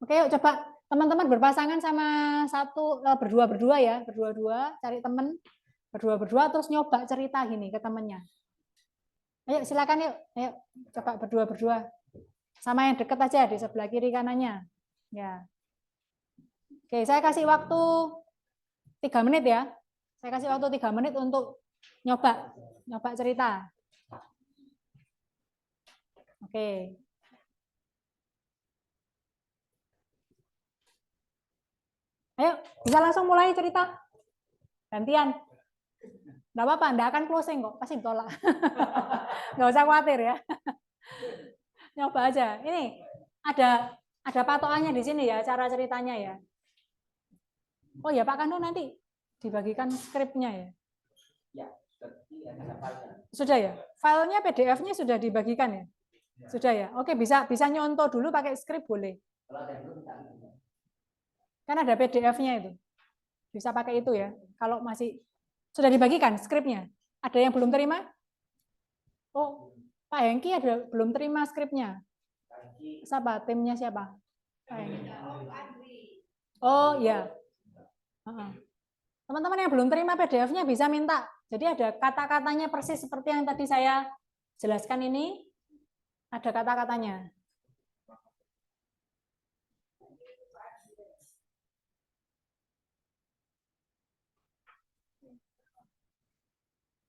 Oke, yuk coba teman-teman berpasangan sama satu, berdua-berdua ya, berdua-dua, cari teman, berdua-berdua, terus nyoba cerita gini ke temennya. Ayo silakan yuk, ayo coba berdua-berdua. Sama yang deket aja di sebelah kiri kanannya. Ya. Oke, saya kasih waktu 3 menit ya. Saya kasih waktu 3 menit untuk nyoba cerita. Oke. Ayo, bisa langsung mulai cerita. Gantian. Nggak apa-apa, nggak akan closing kok, pasti ditolak. Nggak usah khawatir ya. Nyoba aja. Ini ada patokannya di sini ya, cara ceritanya ya. Oh ya Pak Kando, nanti dibagikan skripnya ya. Sudah ya? Filenya PDF-nya sudah dibagikan ya? Sudah ya? Oke, bisa nyontoh dulu pakai skrip boleh. Kan ada PDF-nya itu. Bisa pakai itu ya. Kalau masih sudah dibagikan skripnya. Ada yang belum terima? Oh, Pak Hengki ada belum terima skripnya. Siapa? Timnya siapa? Pak Hengki. Oh ya. Teman-teman yang belum terima PDF-nya bisa minta. Jadi ada kata-katanya persis seperti yang tadi saya jelaskan ini. Ada kata-katanya.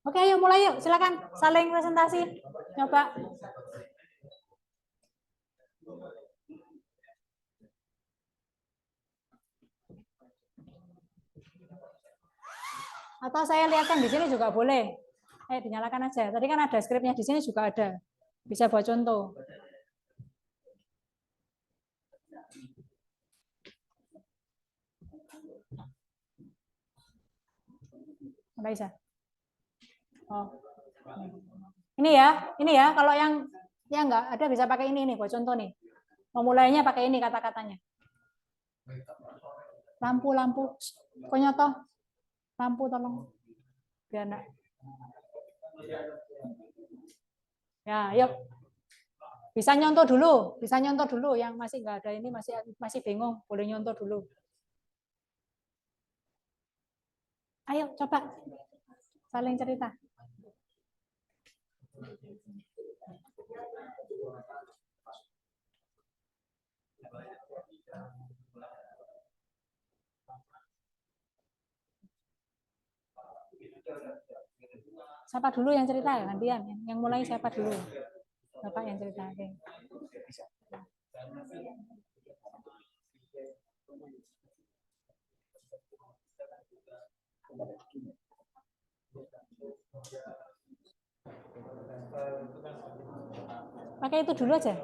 Oke, ayo mulai yuk. Silakan saling presentasi. Coba. Atau saya lihatkan di sini juga boleh. Ayo dinyalakan aja. Tadi kan ada skripnya di sini juga ada. Bisa buat contoh. Bisa. Oh. Ini ya. Kalau yang nggak ada bisa pakai ini buat contoh nih. Memulainya pakai ini kata-katanya. Lampu. Kok nyoto? Lampu tolong. Biar enggak. Ya, yuk. Bisa nyontoh dulu. Yang masih nggak ada ini masih bingung, boleh nyontoh dulu. Ayo coba saling cerita. Siapa dulu yang cerita ya, gantian. Yang mulai siapa dulu? Bapak yang cerita. Oke. Pakai itu dulu aja.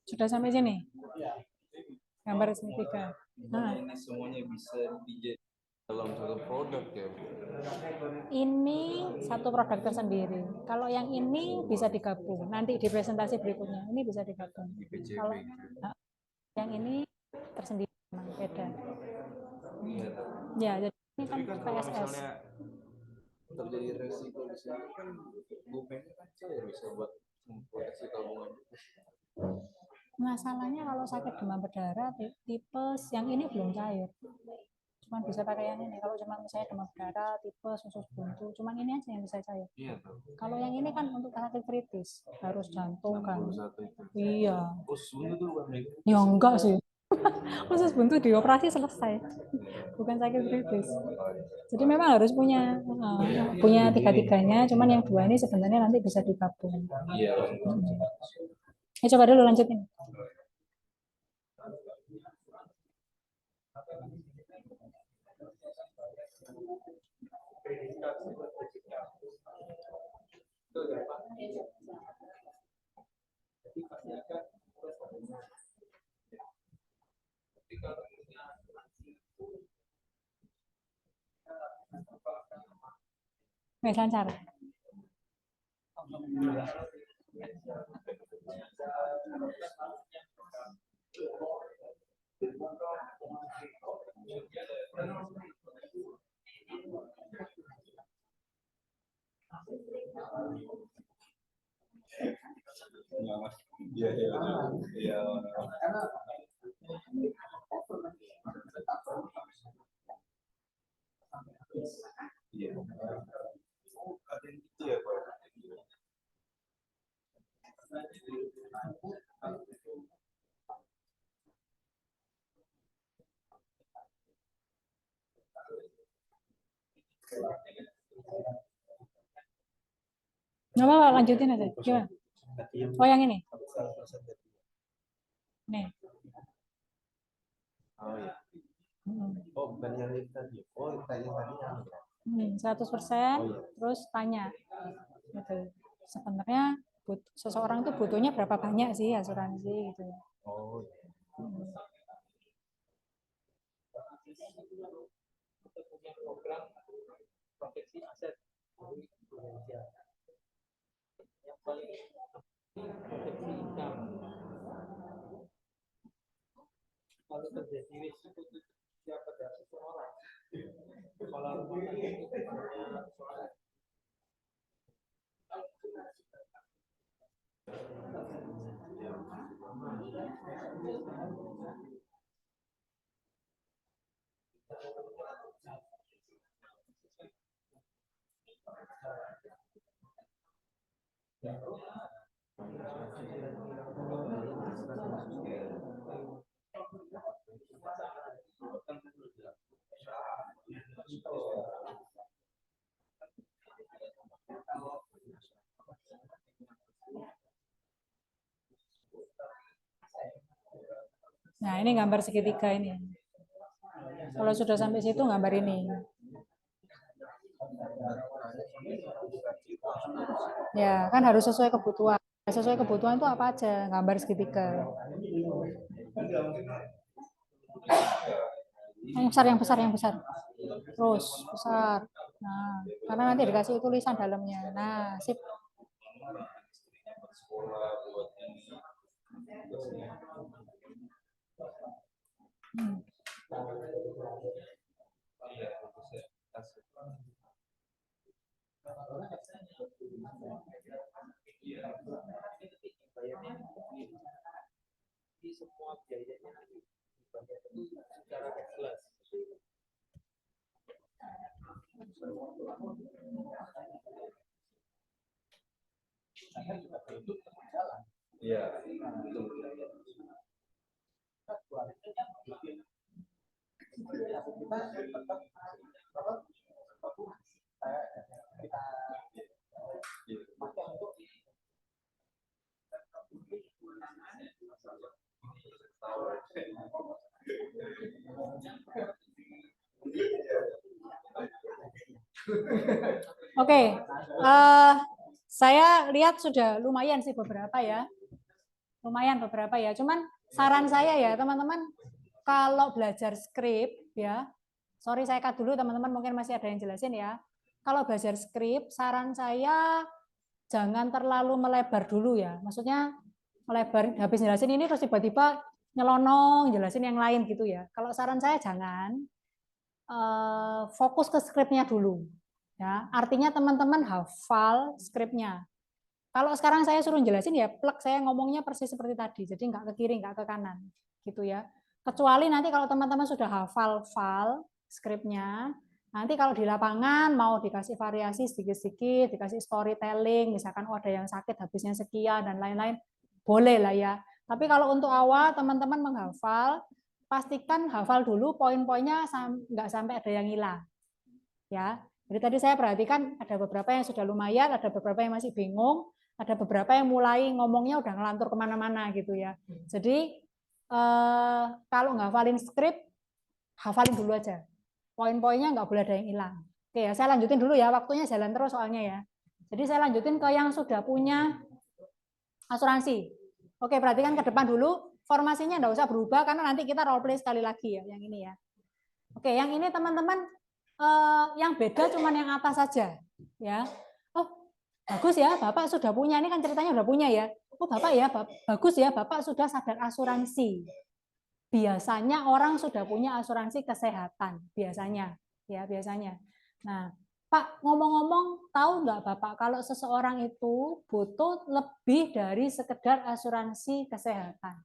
Sudah sampai sini? Gambar segitiga. Nah. Ini semuanya bisa dijadikan dalam satu produk ya. Ini satu produk tersendiri. Kalau yang ini bisa digabung. Nanti di presentasi berikutnya ini bisa digabung. Kalau yang ini tersendiri memang beda. Ya, jadi ini kan PSS. Terjadi resiko di sini kan bumennya kan cair bisa buat memproteksi tabungan. Masalahnya kalau sakit demam berdarah tipes yang ini belum cair. Cuman bisa pakai yang ini. Kalau cuma misalnya demam berdarah, tipes, usus buntu, cuman ini aja yang bisa saya. Iya. Kalau yang ini kan untuk sakit kritis, harus jantung kan. 61 itu. Iya. Usus buntu tuh bukan Mega. Ya enggak sih. Usus buntu dioperasi selesai. Bukan sakit kritis. Jadi memang harus punya tiga-tiganya, cuman yang dua ini sebenarnya nanti bisa digabung. Iya. Coba dulu lanjutin. Baik, lancar. Iya, iya. Iya. Iya. Ada yang gitu ya, Pak. Nggak apa-apa, lanjutin aja. Gimana? Oh, yang ini? Nih. Oh iya. Hmm. Oh, bukan yang itu tadi. Oh, tanya tadi. 100%, terus tanya. Gitu. Sebenarnya seseorang itu butuhnya berapa banyak sih asuransi gitu. Oh. Program proteksi aset yang paling proteksi income. Kalau terjadi risiko itu pada seseorang, kepala rumah tangga itu hanya seorang. Nah, ini gambar segitiga ini. Kalau sudah sampai situ gambar ini. Ya, kan harus sesuai kebutuhan. Sesuai kebutuhan itu apa aja? Gambar segitiga. Yang besar, yang besar. Terus, besar. Nah, karena nanti dikasih tulisan dalamnya. Nah, sip. Di semua biayanya nanti dibayar itu secara jelas. Iya. Oke, saya lihat sudah lumayan sih beberapa ya. Lumayan beberapa ya. Cuman saran saya ya teman-teman, kalau belajar skrip ya, sorry saya cut dulu teman-teman, mungkin masih ada yang jelasin ya. Kalau belajar skrip, saran saya jangan terlalu melebar dulu ya. Maksudnya melebar, habis jelasin ini terus tiba-tiba nyelonong jelasin yang lain gitu ya. Kalau saran saya jangan, fokus ke skripnya dulu. Ya, artinya teman-teman hafal skripnya. Kalau sekarang saya suruh jelasin ya plek, saya ngomongnya persis seperti tadi, jadi nggak ke kiri, nggak ke kanan, gitu ya. Kecuali nanti kalau teman-teman sudah hafal file, skripnya. Nanti kalau di lapangan mau dikasih variasi sedikit-sedikit, dikasih storytelling, misalkan ada yang sakit habisnya sekian dan lain-lain, boleh lah ya. Tapi kalau untuk awal teman-teman menghafal, pastikan hafal dulu poin-poinnya nggak sampai ada yang hilang. Ya, jadi tadi saya perhatikan ada beberapa yang sudah lumayan, ada beberapa yang masih bingung, ada beberapa yang mulai ngomongnya udah ngelantur kemana-mana gitu ya. Jadi kalau ngafalin skrip, hafalin dulu aja. Poin-poinnya nggak boleh ada yang hilang. Oke ya, saya lanjutin dulu ya, waktunya jalan terus soalnya ya. Jadi saya lanjutin ke yang sudah punya asuransi. Oke, perhatikan ke depan dulu, formasinya nggak usah berubah karena nanti kita role play sekali lagi ya, yang ini ya. Oke, yang ini teman-teman yang beda cuman yang atas saja ya. Oh, bagus ya, Bapak sudah punya, ini kan ceritanya udah punya ya. Oh, Bapak ya, bagus ya, Bapak sudah sadar asuransi. Biasanya orang sudah punya asuransi kesehatan, biasanya, ya biasanya. Nah, Pak, ngomong-ngomong, tahu nggak Bapak kalau seseorang itu butuh lebih dari sekedar asuransi kesehatan?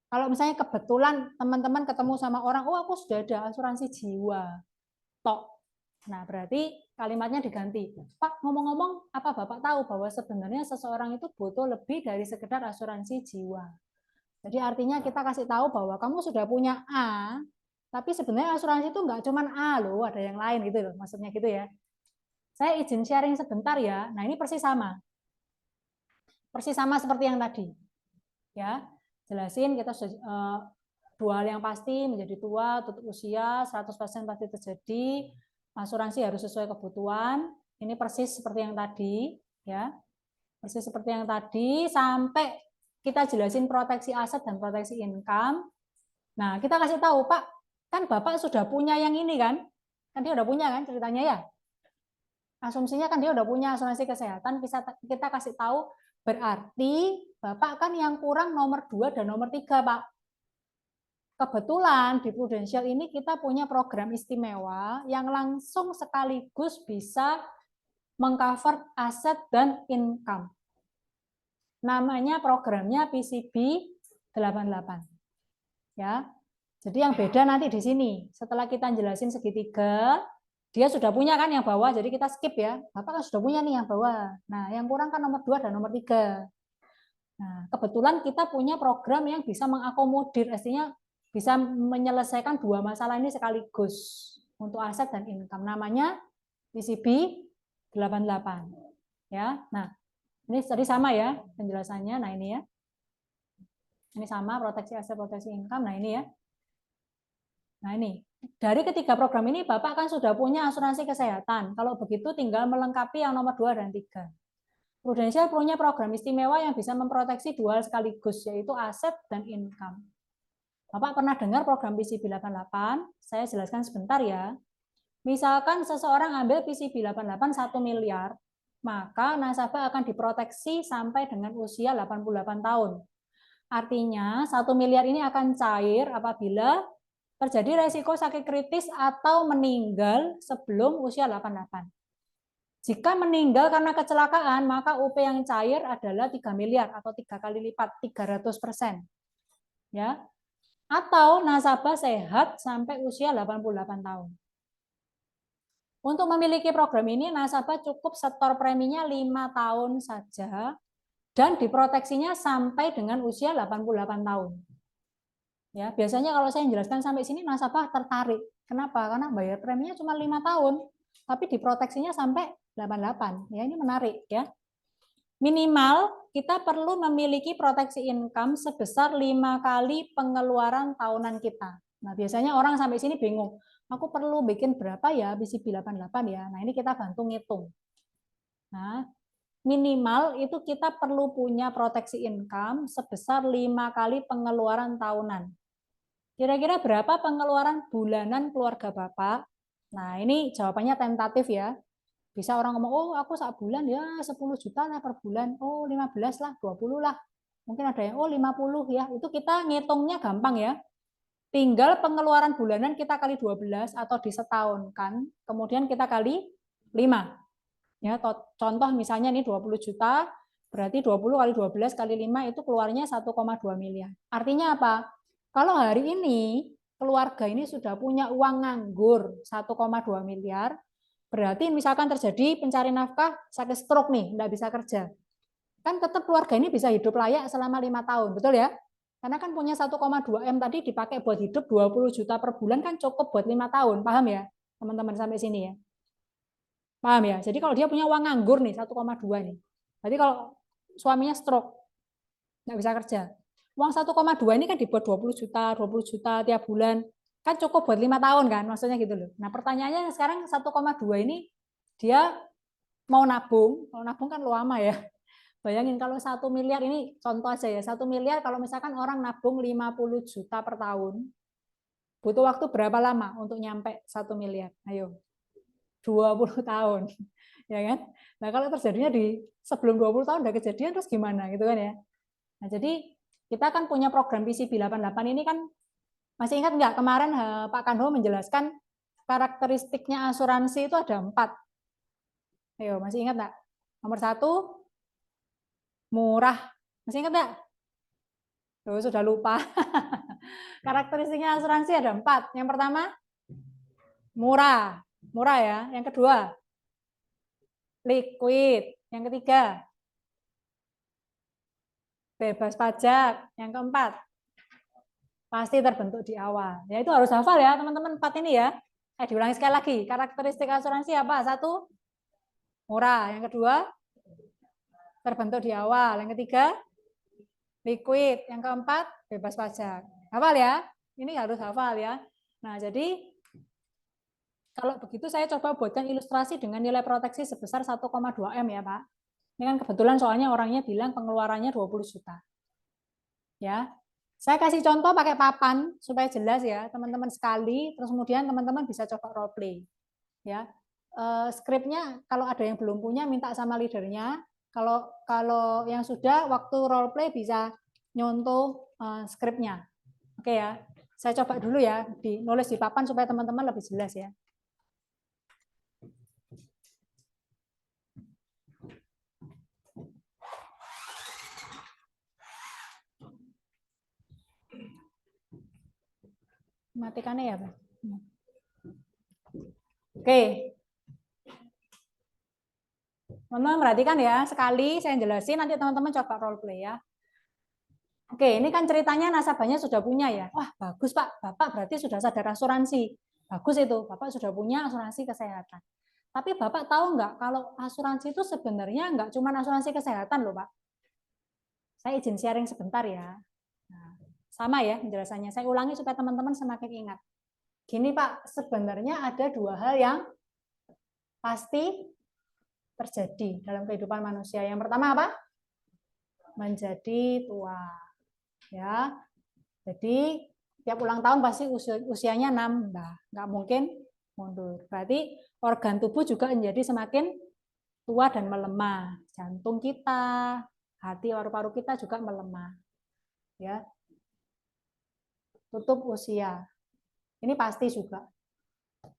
Kalau misalnya kebetulan teman-teman ketemu sama orang, oh aku sudah ada asuransi jiwa, tok. Nah, berarti kalimatnya diganti. Pak, ngomong-ngomong, apa Bapak tahu bahwa sebenarnya seseorang itu butuh lebih dari sekedar asuransi jiwa? Jadi artinya kita kasih tahu bahwa kamu sudah punya A, tapi sebenarnya asuransi itu nggak cuma A loh, ada yang lain gitu loh, maksudnya gitu ya. Saya izin sharing sebentar ya. Nah ini persis sama seperti yang tadi. Ya, jelasin kita dua hal yang pasti, menjadi tua, tutup usia, 100% pasti terjadi, asuransi harus sesuai kebutuhan. Ini persis seperti yang tadi, ya, persis seperti yang tadi sampai kita jelasin proteksi aset dan proteksi income. Nah, kita kasih tahu, Pak, kan Bapak sudah punya yang ini kan? Kan dia udah punya kan ceritanya ya? Asumsinya kan dia udah punya asuransi kesehatan, kita kasih tahu berarti Bapak kan yang kurang nomor 2 dan nomor 3, Pak. Kebetulan di Prudential ini kita punya program istimewa yang langsung sekaligus bisa mengcover aset dan income. Namanya programnya PCB 88. Ya. Jadi yang beda nanti di sini. Setelah kita jelasin segitiga, dia sudah punya kan yang bawah, jadi kita skip ya. Bapak kan sudah punya nih yang bawah. Nah, yang kurang kan nomor 2 dan nomor 3. Nah, kebetulan kita punya program yang bisa mengakomodir, artinya bisa menyelesaikan dua masalah ini sekaligus untuk aset dan income. Namanya PCB 88. Ya. Nah, ini tadi sama ya penjelasannya. Nah, ini ya. Ini sama proteksi aset, proteksi income. Nah, ini ya. Nah, ini. Dari ketiga program ini Bapak kan sudah punya asuransi kesehatan. Kalau begitu tinggal melengkapi yang nomor 2 dan 3. Prudential punya program istimewa yang bisa memproteksi dua hal sekaligus, yaitu aset dan income. Bapak pernah dengar program PCB 88? Saya jelaskan sebentar ya. Misalkan seseorang ambil PCB 88 1 miliar, maka nasabah akan diproteksi sampai dengan usia 88 tahun. Artinya 1 miliar ini akan cair apabila terjadi resiko sakit kritis atau meninggal sebelum usia 88. Jika meninggal karena kecelakaan, maka UP yang cair adalah 3 miliar atau 3 kali lipat, 300%. Ya. Atau nasabah sehat sampai usia 88 tahun. Untuk memiliki program ini, nasabah cukup setor preminya 5 tahun saja dan diproteksinya sampai dengan usia 88 tahun. Ya, biasanya kalau saya menjelaskan sampai sini, nasabah tertarik. Kenapa? Karena bayar preminya cuma 5 tahun, tapi diproteksinya sampai 88. Ya, ini menarik ya. Minimal kita perlu memiliki proteksi income sebesar 5 kali pengeluaran tahunan kita. Nah, biasanya orang sampai sini bingung. Aku perlu bikin berapa ya PCB 88 ya? Nah, ini kita bantu ngitung. Nah, minimal itu kita perlu punya proteksi income sebesar 5 kali pengeluaran tahunan. Kira-kira berapa pengeluaran bulanan keluarga Bapak? Nah, ini jawabannya tentatif ya. Bisa orang ngomong, oh aku sak bulan ya 10 juta lah per bulan, oh 15 lah, 20 lah. Mungkin ada yang, oh 50 ya. Itu kita ngitungnya gampang ya. Tinggal pengeluaran bulanan kita kali 12 atau disetahunkan, kemudian kita kali 5. Ya, contoh misalnya ini 20 juta, berarti 20 kali 12 kali 5 itu keluarnya 1,2 miliar. Artinya apa? Kalau hari ini keluarga ini sudah punya uang nganggur 1,2 miliar, berarti misalkan terjadi pencari nafkah sakit stroke nih, nggak bisa kerja. Kan tetap keluarga ini bisa hidup layak selama 5 tahun, betul ya? Karena kan punya 1,2 M tadi dipakai buat hidup 20 juta per bulan kan cukup buat 5 tahun, paham ya teman-teman sampai sini ya? Paham ya? Jadi kalau dia punya uang nganggur nih 1,2 nih, berarti kalau suaminya stroke, nggak bisa kerja. Uang 1,2 ini kan dibuat 20 juta tiap bulan, kan cukup buat 5 tahun kan, maksudnya gitu loh. Nah pertanyaannya sekarang 1,2 ini dia mau nabung, kalau nabung kan lama ya. Bayangin kalau 1 miliar ini contoh aja ya, 1 miliar kalau misalkan orang nabung 50 juta per tahun, butuh waktu berapa lama untuk nyampe 1 miliar? Ayo, 20 tahun. Ya kan? Nah kalau terjadinya di sebelum 20 tahun udah kejadian terus gimana gitu kan ya. Nah jadi kita kan punya program PCB 88 ini kan, masih ingat nggak kemarin Pak Kanho menjelaskan karakteristiknya asuransi itu ada 4. Ayo masih ingat nggak? Nomor 1, murah. Masih ingat nggak? Loh, sudah lupa. Karakteristiknya asuransi ada 4. Yang pertama, murah. Murah ya. Yang kedua, liquid. Yang ketiga, bebas pajak. Yang keempat, pasti terbentuk di awal. Ya itu harus hafal ya teman-teman 4 ini ya. Diulangi sekali lagi. Karakteristik asuransi apa? 1, murah. Yang kedua, terbentuk di awal. Yang ketiga, liquid. Yang keempat, bebas pajak. Hafal ya? Ini harus hafal ya. Nah, jadi kalau begitu saya coba buatkan ilustrasi dengan nilai proteksi sebesar 1,2 M ya, Pak. Ini kan kebetulan soalnya orangnya bilang pengeluarannya 20 juta. Ya. Saya kasih contoh pakai papan supaya jelas ya, teman-teman sekali, terus kemudian teman-teman bisa coba role play. Ya. Skripnya kalau ada yang belum punya minta sama leadernya. Kalau yang sudah waktu role play bisa nyontoh skripnya. Oke ya. Saya coba dulu ya, nulis di papan supaya teman-teman lebih jelas ya. Matikannya ya, Pak. Oke. Teman-teman perhatikan ya, sekali saya jelasin, nanti teman-teman coba role play ya. Oke, ini kan ceritanya nasabahnya sudah punya ya. Wah, bagus Pak, Bapak berarti sudah sadar asuransi. Bagus itu, Bapak sudah punya asuransi kesehatan. Tapi Bapak tahu nggak kalau asuransi itu sebenarnya nggak cuma asuransi kesehatan loh Pak. Saya izin sharing sebentar ya. Nah, sama ya penjelasannya, saya ulangi supaya teman-teman semakin ingat. Gini Pak, sebenarnya ada 2 hal yang pasti terjadi dalam kehidupan manusia. Yang pertama apa? Menjadi tua. Ya, jadi tiap ulang tahun pasti usianya nambah, nggak mungkin mundur. Berarti organ tubuh juga menjadi semakin tua dan melemah. Jantung kita, hati, paru-paru kita juga melemah. Ya, tutup usia. Ini pasti juga.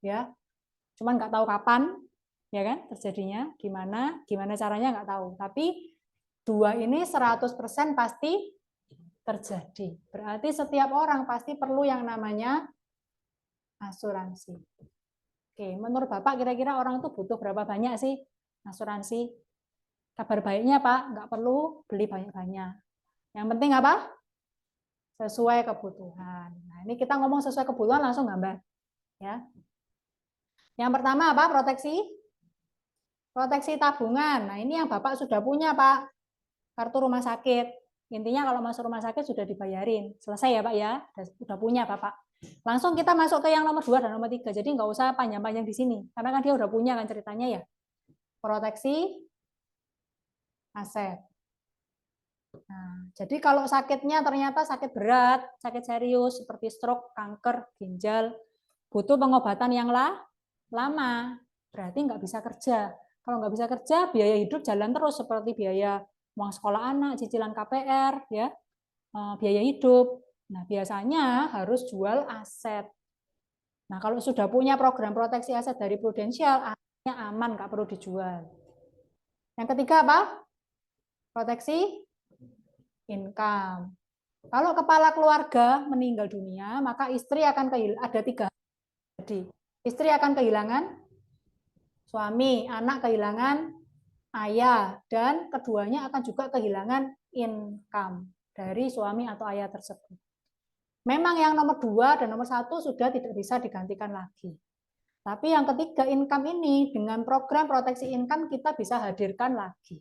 Ya, cuman nggak tahu kapan, ya kan terjadinya, gimana caranya nggak tahu. Tapi 2 ini 100% pasti terjadi. Berarti setiap orang pasti perlu yang namanya asuransi. Oke, menurut Bapak kira-kira orang itu butuh berapa banyak sih asuransi? Kabar baiknya Pak, nggak perlu beli banyak-banyak. Yang penting apa? Sesuai kebutuhan. Nah, ini kita ngomong sesuai kebutuhan langsung gambar. Ya. Yang pertama apa? Proteksi? Proteksi tabungan. Nah, ini yang Bapak sudah punya Pak. Kartu rumah sakit. Intinya kalau masuk rumah sakit sudah dibayarin. Selesai ya Pak ya, sudah punya Bapak. Langsung kita masuk ke yang nomor 2 dan nomor 3. Jadi nggak usah panjang-panjang di sini. Karena kan dia udah punya kan ceritanya ya. Proteksi aset. Nah, jadi kalau sakitnya ternyata sakit berat, sakit serius seperti stroke, kanker, ginjal, butuh pengobatan yang lama. Berarti nggak bisa kerja. Kalau nggak bisa kerja, biaya hidup jalan terus seperti biaya uang sekolah anak, cicilan KPR, ya, biaya hidup. Nah, biasanya harus jual aset. Nah, kalau sudah punya program proteksi aset dari Prudential, asetnya aman, nggak perlu dijual. Yang ketiga apa? Proteksi income. Kalau kepala keluarga meninggal dunia, maka istri akan ada 3. Jadi, istri akan kehilangan suami, anak kehilangan ayah, dan keduanya akan juga kehilangan income dari suami atau ayah tersebut. Memang yang nomor 2 dan nomor 1 sudah tidak bisa digantikan lagi. Tapi yang ketiga, income ini dengan program proteksi income kita bisa hadirkan lagi.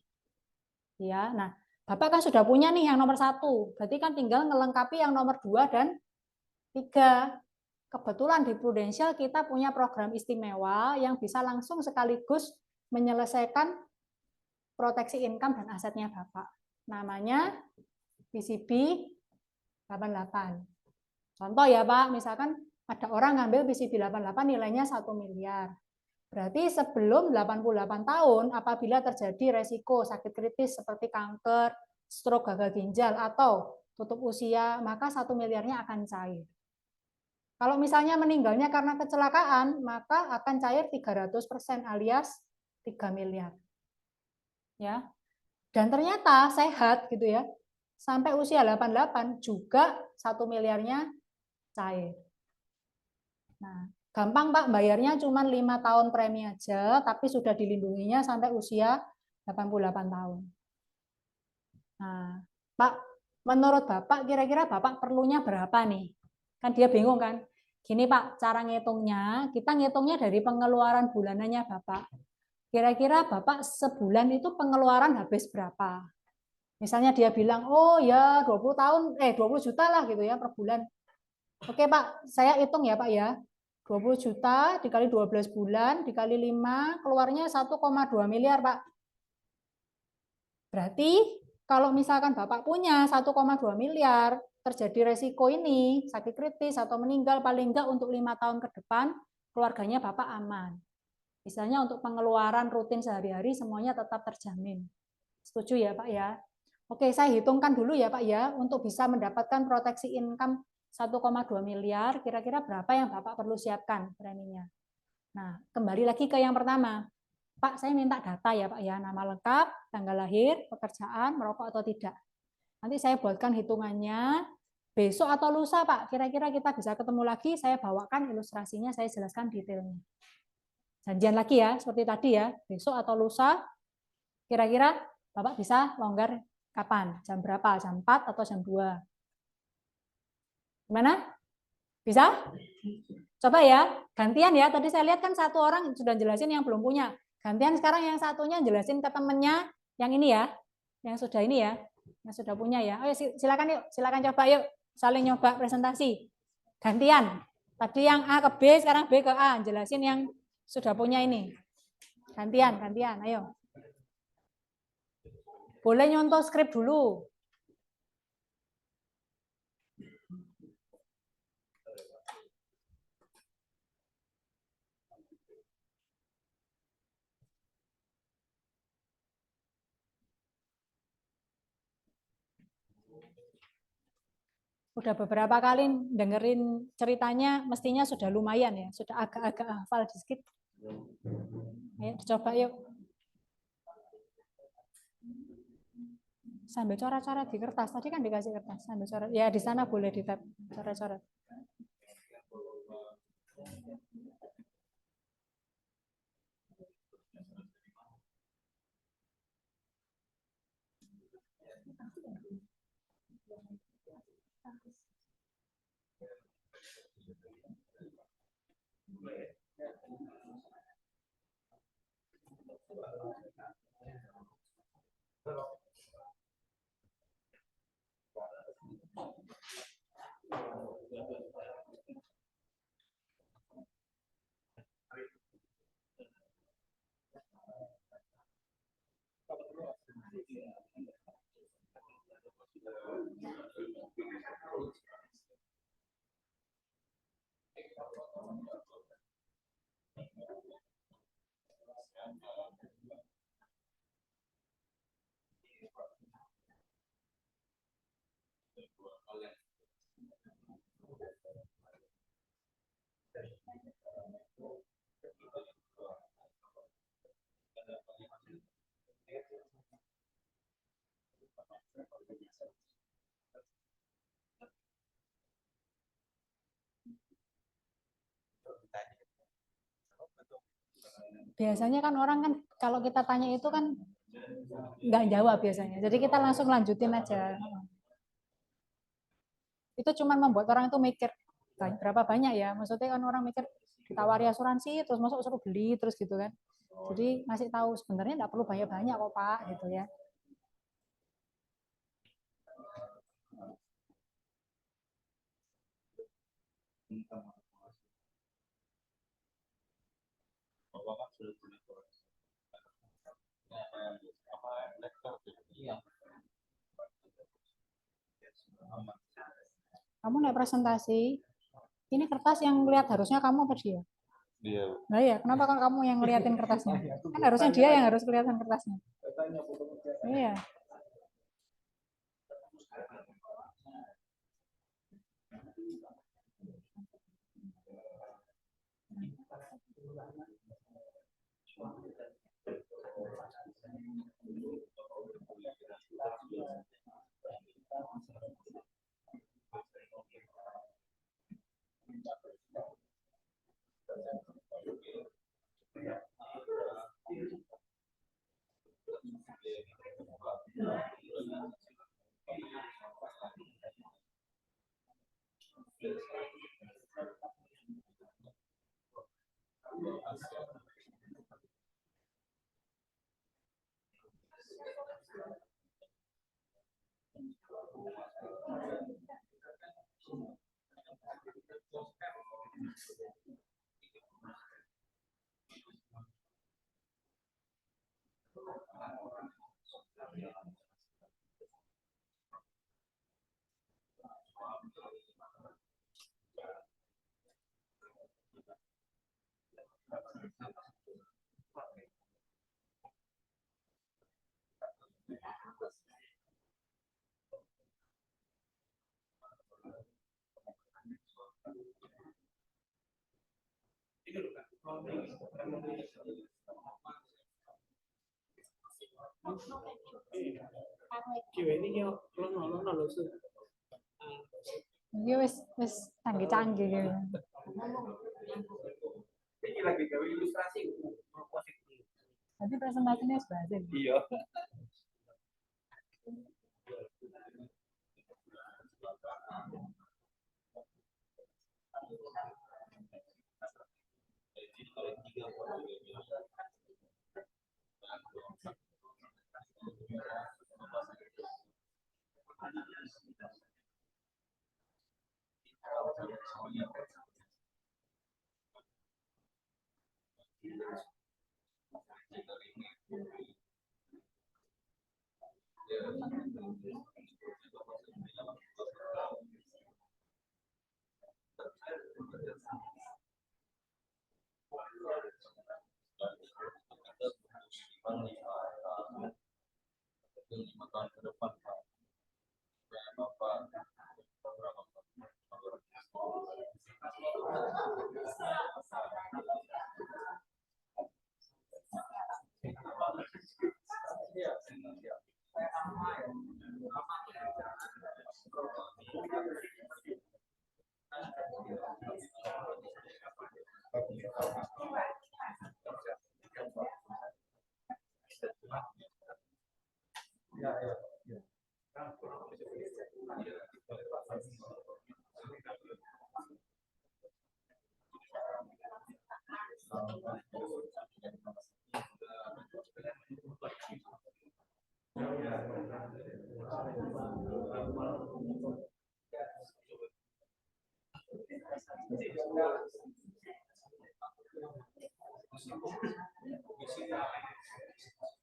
Ya, nah, Bapak kan sudah punya nih yang nomor 1, berarti kan tinggal melengkapi yang nomor 2 dan 3. Kebetulan di Prudential kita punya program istimewa yang bisa langsung sekaligus menyelesaikan proteksi income dan asetnya Bapak. Namanya PCB 88. Contoh ya Pak, misalkan ada orang ngambil PCB 88 nilainya 1 miliar. Berarti sebelum 88 tahun, apabila terjadi resiko sakit kritis seperti kanker, stroke gagal ginjal, atau tutup usia, maka 1 miliarnya akan cair. Kalau misalnya meninggalnya karena kecelakaan, maka akan cair 300% alias 3 miliar. Ya. Dan ternyata sehat gitu ya. Sampai usia 88 juga 1 miliarnya cair. Nah, gampang Pak, bayarnya cuma 5 tahun premi aja, tapi sudah dilindunginya sampai usia 88 tahun. Nah, Pak, menurut Bapak, kira-kira Bapak perlunya berapa nih? Kan dia bingung kan? Gini Pak, cara ngitungnya, kita ngitungnya dari pengeluaran bulanannya Bapak. Kira-kira Bapak sebulan itu pengeluaran habis berapa? Misalnya dia bilang, oh ya 20 juta lah gitu ya per bulan. Oke Pak, saya hitung ya Pak ya. 20 juta dikali 12 bulan, dikali 5, keluarnya 1,2 miliar Pak. Berarti kalau misalkan Bapak punya 1,2 miliar, terjadi resiko ini, sakit kritis atau meninggal paling enggak untuk 5 tahun ke depan, keluarganya Bapak aman. Misalnya untuk pengeluaran rutin sehari-hari semuanya tetap terjamin. Setuju ya Pak ya? Oke, saya hitungkan dulu ya Pak ya, untuk bisa mendapatkan proteksi income 1,2 miliar, kira-kira berapa yang Bapak perlu siapkan preminya. Nah, kembali lagi ke yang pertama. Pak, saya minta data ya Pak ya, nama lengkap, tanggal lahir, pekerjaan, merokok atau tidak. Nanti saya buatkan hitungannya, besok atau lusa Pak, kira-kira kita bisa ketemu lagi, saya bawakan ilustrasinya, saya jelaskan detailnya. Janjian lagi ya, seperti tadi ya, besok atau lusa, kira-kira Bapak bisa longgar kapan? Jam berapa? Jam 4 atau jam 2? Gimana? Bisa? Coba ya, gantian ya. Tadi saya lihat kan satu orang sudah jelasin yang belum punya. Gantian sekarang yang satunya jelasin ke temennya yang ini ya, yang sudah ini ya, yang sudah punya ya. Ayo silakan yuk, silakan coba yuk, saling nyoba presentasi. Gantian. Tadi yang A ke B, sekarang B ke A. Jelasin yang sudah punya ini. Gantian, gantian. Ayo. Boleh nyontoh skrip dulu. Udah beberapa kali dengerin ceritanya, mestinya sudah lumayan ya, sudah agak-agak hafal sedikit. Ayo coba yuk. Sambil coret-coret di kertas, tadi kan dikasih kertas, sambil coret. Ya di sana boleh di tab coret-coret. biasanya kan orang kan kalau kita tanya itu kan nggak jawab biasanya. Jadi kita langsung lanjutin aja. Itu cuma membuat orang itu mikir berapa banyak ya. Maksudnya kan orang mikir ditawari asuransi terus masuk suruh beli terus gitu kan. Jadi ngasih tahu sebenarnya nggak perlu banyak-banyak kok Pak gitu ya. Kamu naik presentasi, ini kertas yang lihat harusnya kamu apa dia? Dia. Nah ya, kenapa kan kamu yang ngeliatin kertasnya? Kan harusnya dia yang harus kelihatan kertasnya. Iya. Dia wis canggih-canggih gitu. Ini lagi gawe ilustrasi positif. Nanti presentasinya sebahasa. Iya.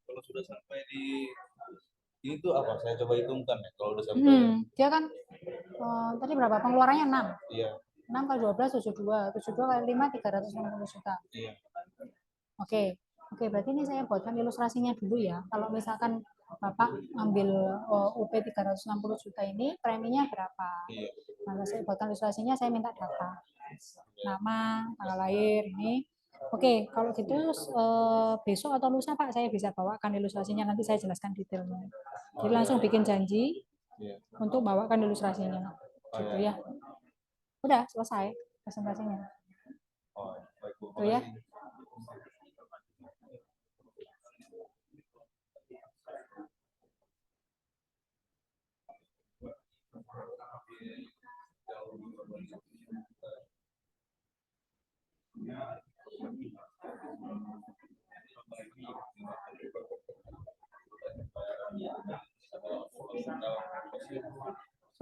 Kalau sudah sampai di ini tuh apa? Saya coba hitungkan ya. Kalau udah sampai Dia kan tadi berapa pengeluarannya 6. iya. 6 kali 12 72. 72 kali 5 360 juta. Iya. Oke. Oke, berarti ini saya buatkan ilustrasinya dulu ya. Kalau misalkan Bapak ambil UP 360 juta ini preminya berapa? Iya. Nah, saya buatkan ilustrasinya, saya minta data. Nama, tanggal lahir ini. Oke, kalau gitu besok atau lusa Pak saya bisa bawakan ilustrasinya, nanti saya jelaskan detailnya. Jadi langsung bikin janji untuk bawakan ilustrasinya. Gitu ya. Udah selesai presentasinya. Oh, baik Bu. Tuh ya.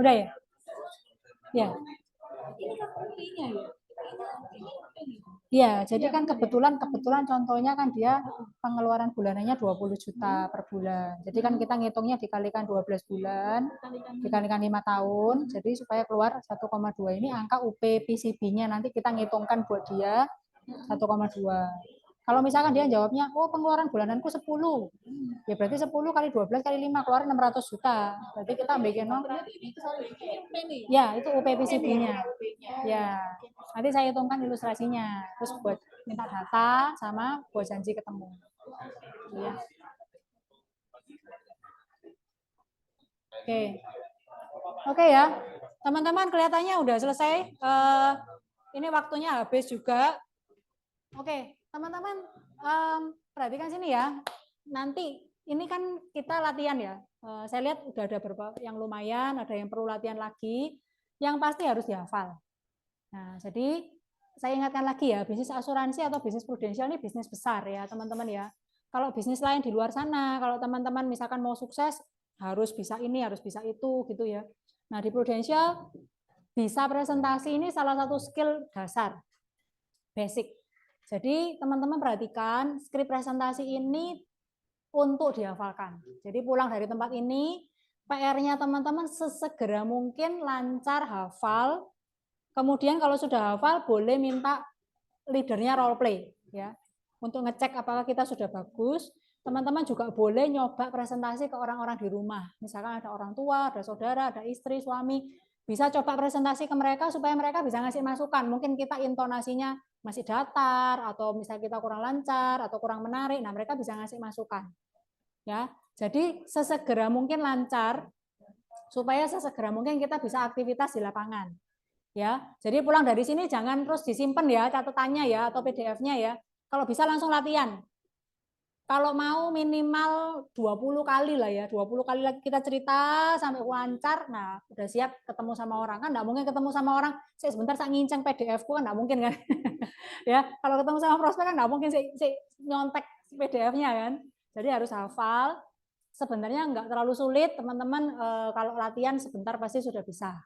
Udah ya? Ya. Iya, jadi kan kebetulan contohnya kan dia pengeluaran bulanannya 20 juta per bulan. Jadi kan kita ngitungnya dikalikan 12 bulan, dikalikan 5 tahun, jadi supaya keluar 1,2 ini angka UP PCB-nya nanti kita ngitungkan buat dia 1,2. Kalau misalkan dia jawabnya, oh pengeluaran bulananku 10, ya berarti 10 kali 12 kali 5 keluar 600 juta. Berarti kita ambil ya itu UP PCB-nya. Ya, nanti saya hitungkan ilustrasinya. Terus buat minta data sama buat janji ketemu. Ya. Oke. Oke ya. Teman-teman kelihatannya udah selesai. Ini waktunya habis juga. Oke, teman-teman perhatikan sini ya. Nanti ini kan kita latihan ya. Saya lihat udah ada beberapa yang lumayan, ada yang perlu latihan lagi. Yang pasti harus dihafal. Nah, jadi saya ingatkan lagi ya, bisnis asuransi atau bisnis prudensial ini bisnis besar ya, teman-teman ya. Kalau bisnis lain di luar sana, kalau teman-teman misalkan mau sukses, harus bisa ini, harus bisa itu gitu ya. Nah, di prudensial bisa presentasi ini salah satu skill dasar, basic. Jadi teman-teman perhatikan, skrip presentasi ini untuk dihafalkan. Jadi pulang dari tempat ini, PR-nya teman-teman sesegera mungkin lancar hafal. Kemudian kalau sudah hafal, boleh minta leadernya role play ya, untuk ngecek apakah kita sudah bagus. Teman-teman juga boleh nyoba presentasi ke orang-orang di rumah. Misalkan ada orang tua, ada saudara, ada istri, suami, bisa coba presentasi ke mereka supaya mereka bisa ngasih masukan. Mungkin kita intonasinya masih datar, atau misalnya kita kurang lancar, atau kurang menarik, nah mereka bisa ngasih masukan. Ya, jadi sesegera mungkin lancar, supaya sesegera mungkin kita bisa aktivitas di lapangan. Ya, jadi pulang dari sini jangan terus disimpan ya catatannya ya atau PDF-nya ya. Kalau bisa langsung latihan. Kalau mau minimal 20 kali lah ya, 20 kali lagi kita cerita sampai lancar, nah udah siap ketemu sama orang. Kan enggak mungkin ketemu sama orang, saya sebentar saya nginceng PDF-ku kan enggak mungkin kan. Ya, kalau ketemu sama prospek kan enggak mungkin saya nyontek PDF-nya kan. Jadi harus hafal. Sebenarnya enggak terlalu sulit, teman-teman kalau latihan sebentar pasti sudah bisa.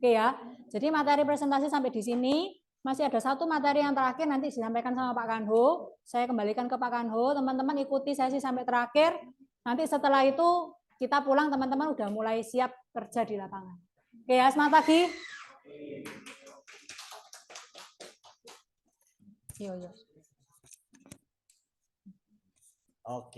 Oke ya, jadi materi presentasi sampai di sini. Masih ada satu materi yang terakhir nanti disampaikan sama Pak Kanho. Saya kembalikan ke Pak Kanho, teman-teman ikuti sesi sampai terakhir. Nanti setelah itu kita pulang, teman-teman udah mulai siap kerja di lapangan. Oke ya, semangat pagi. Yo. Oke.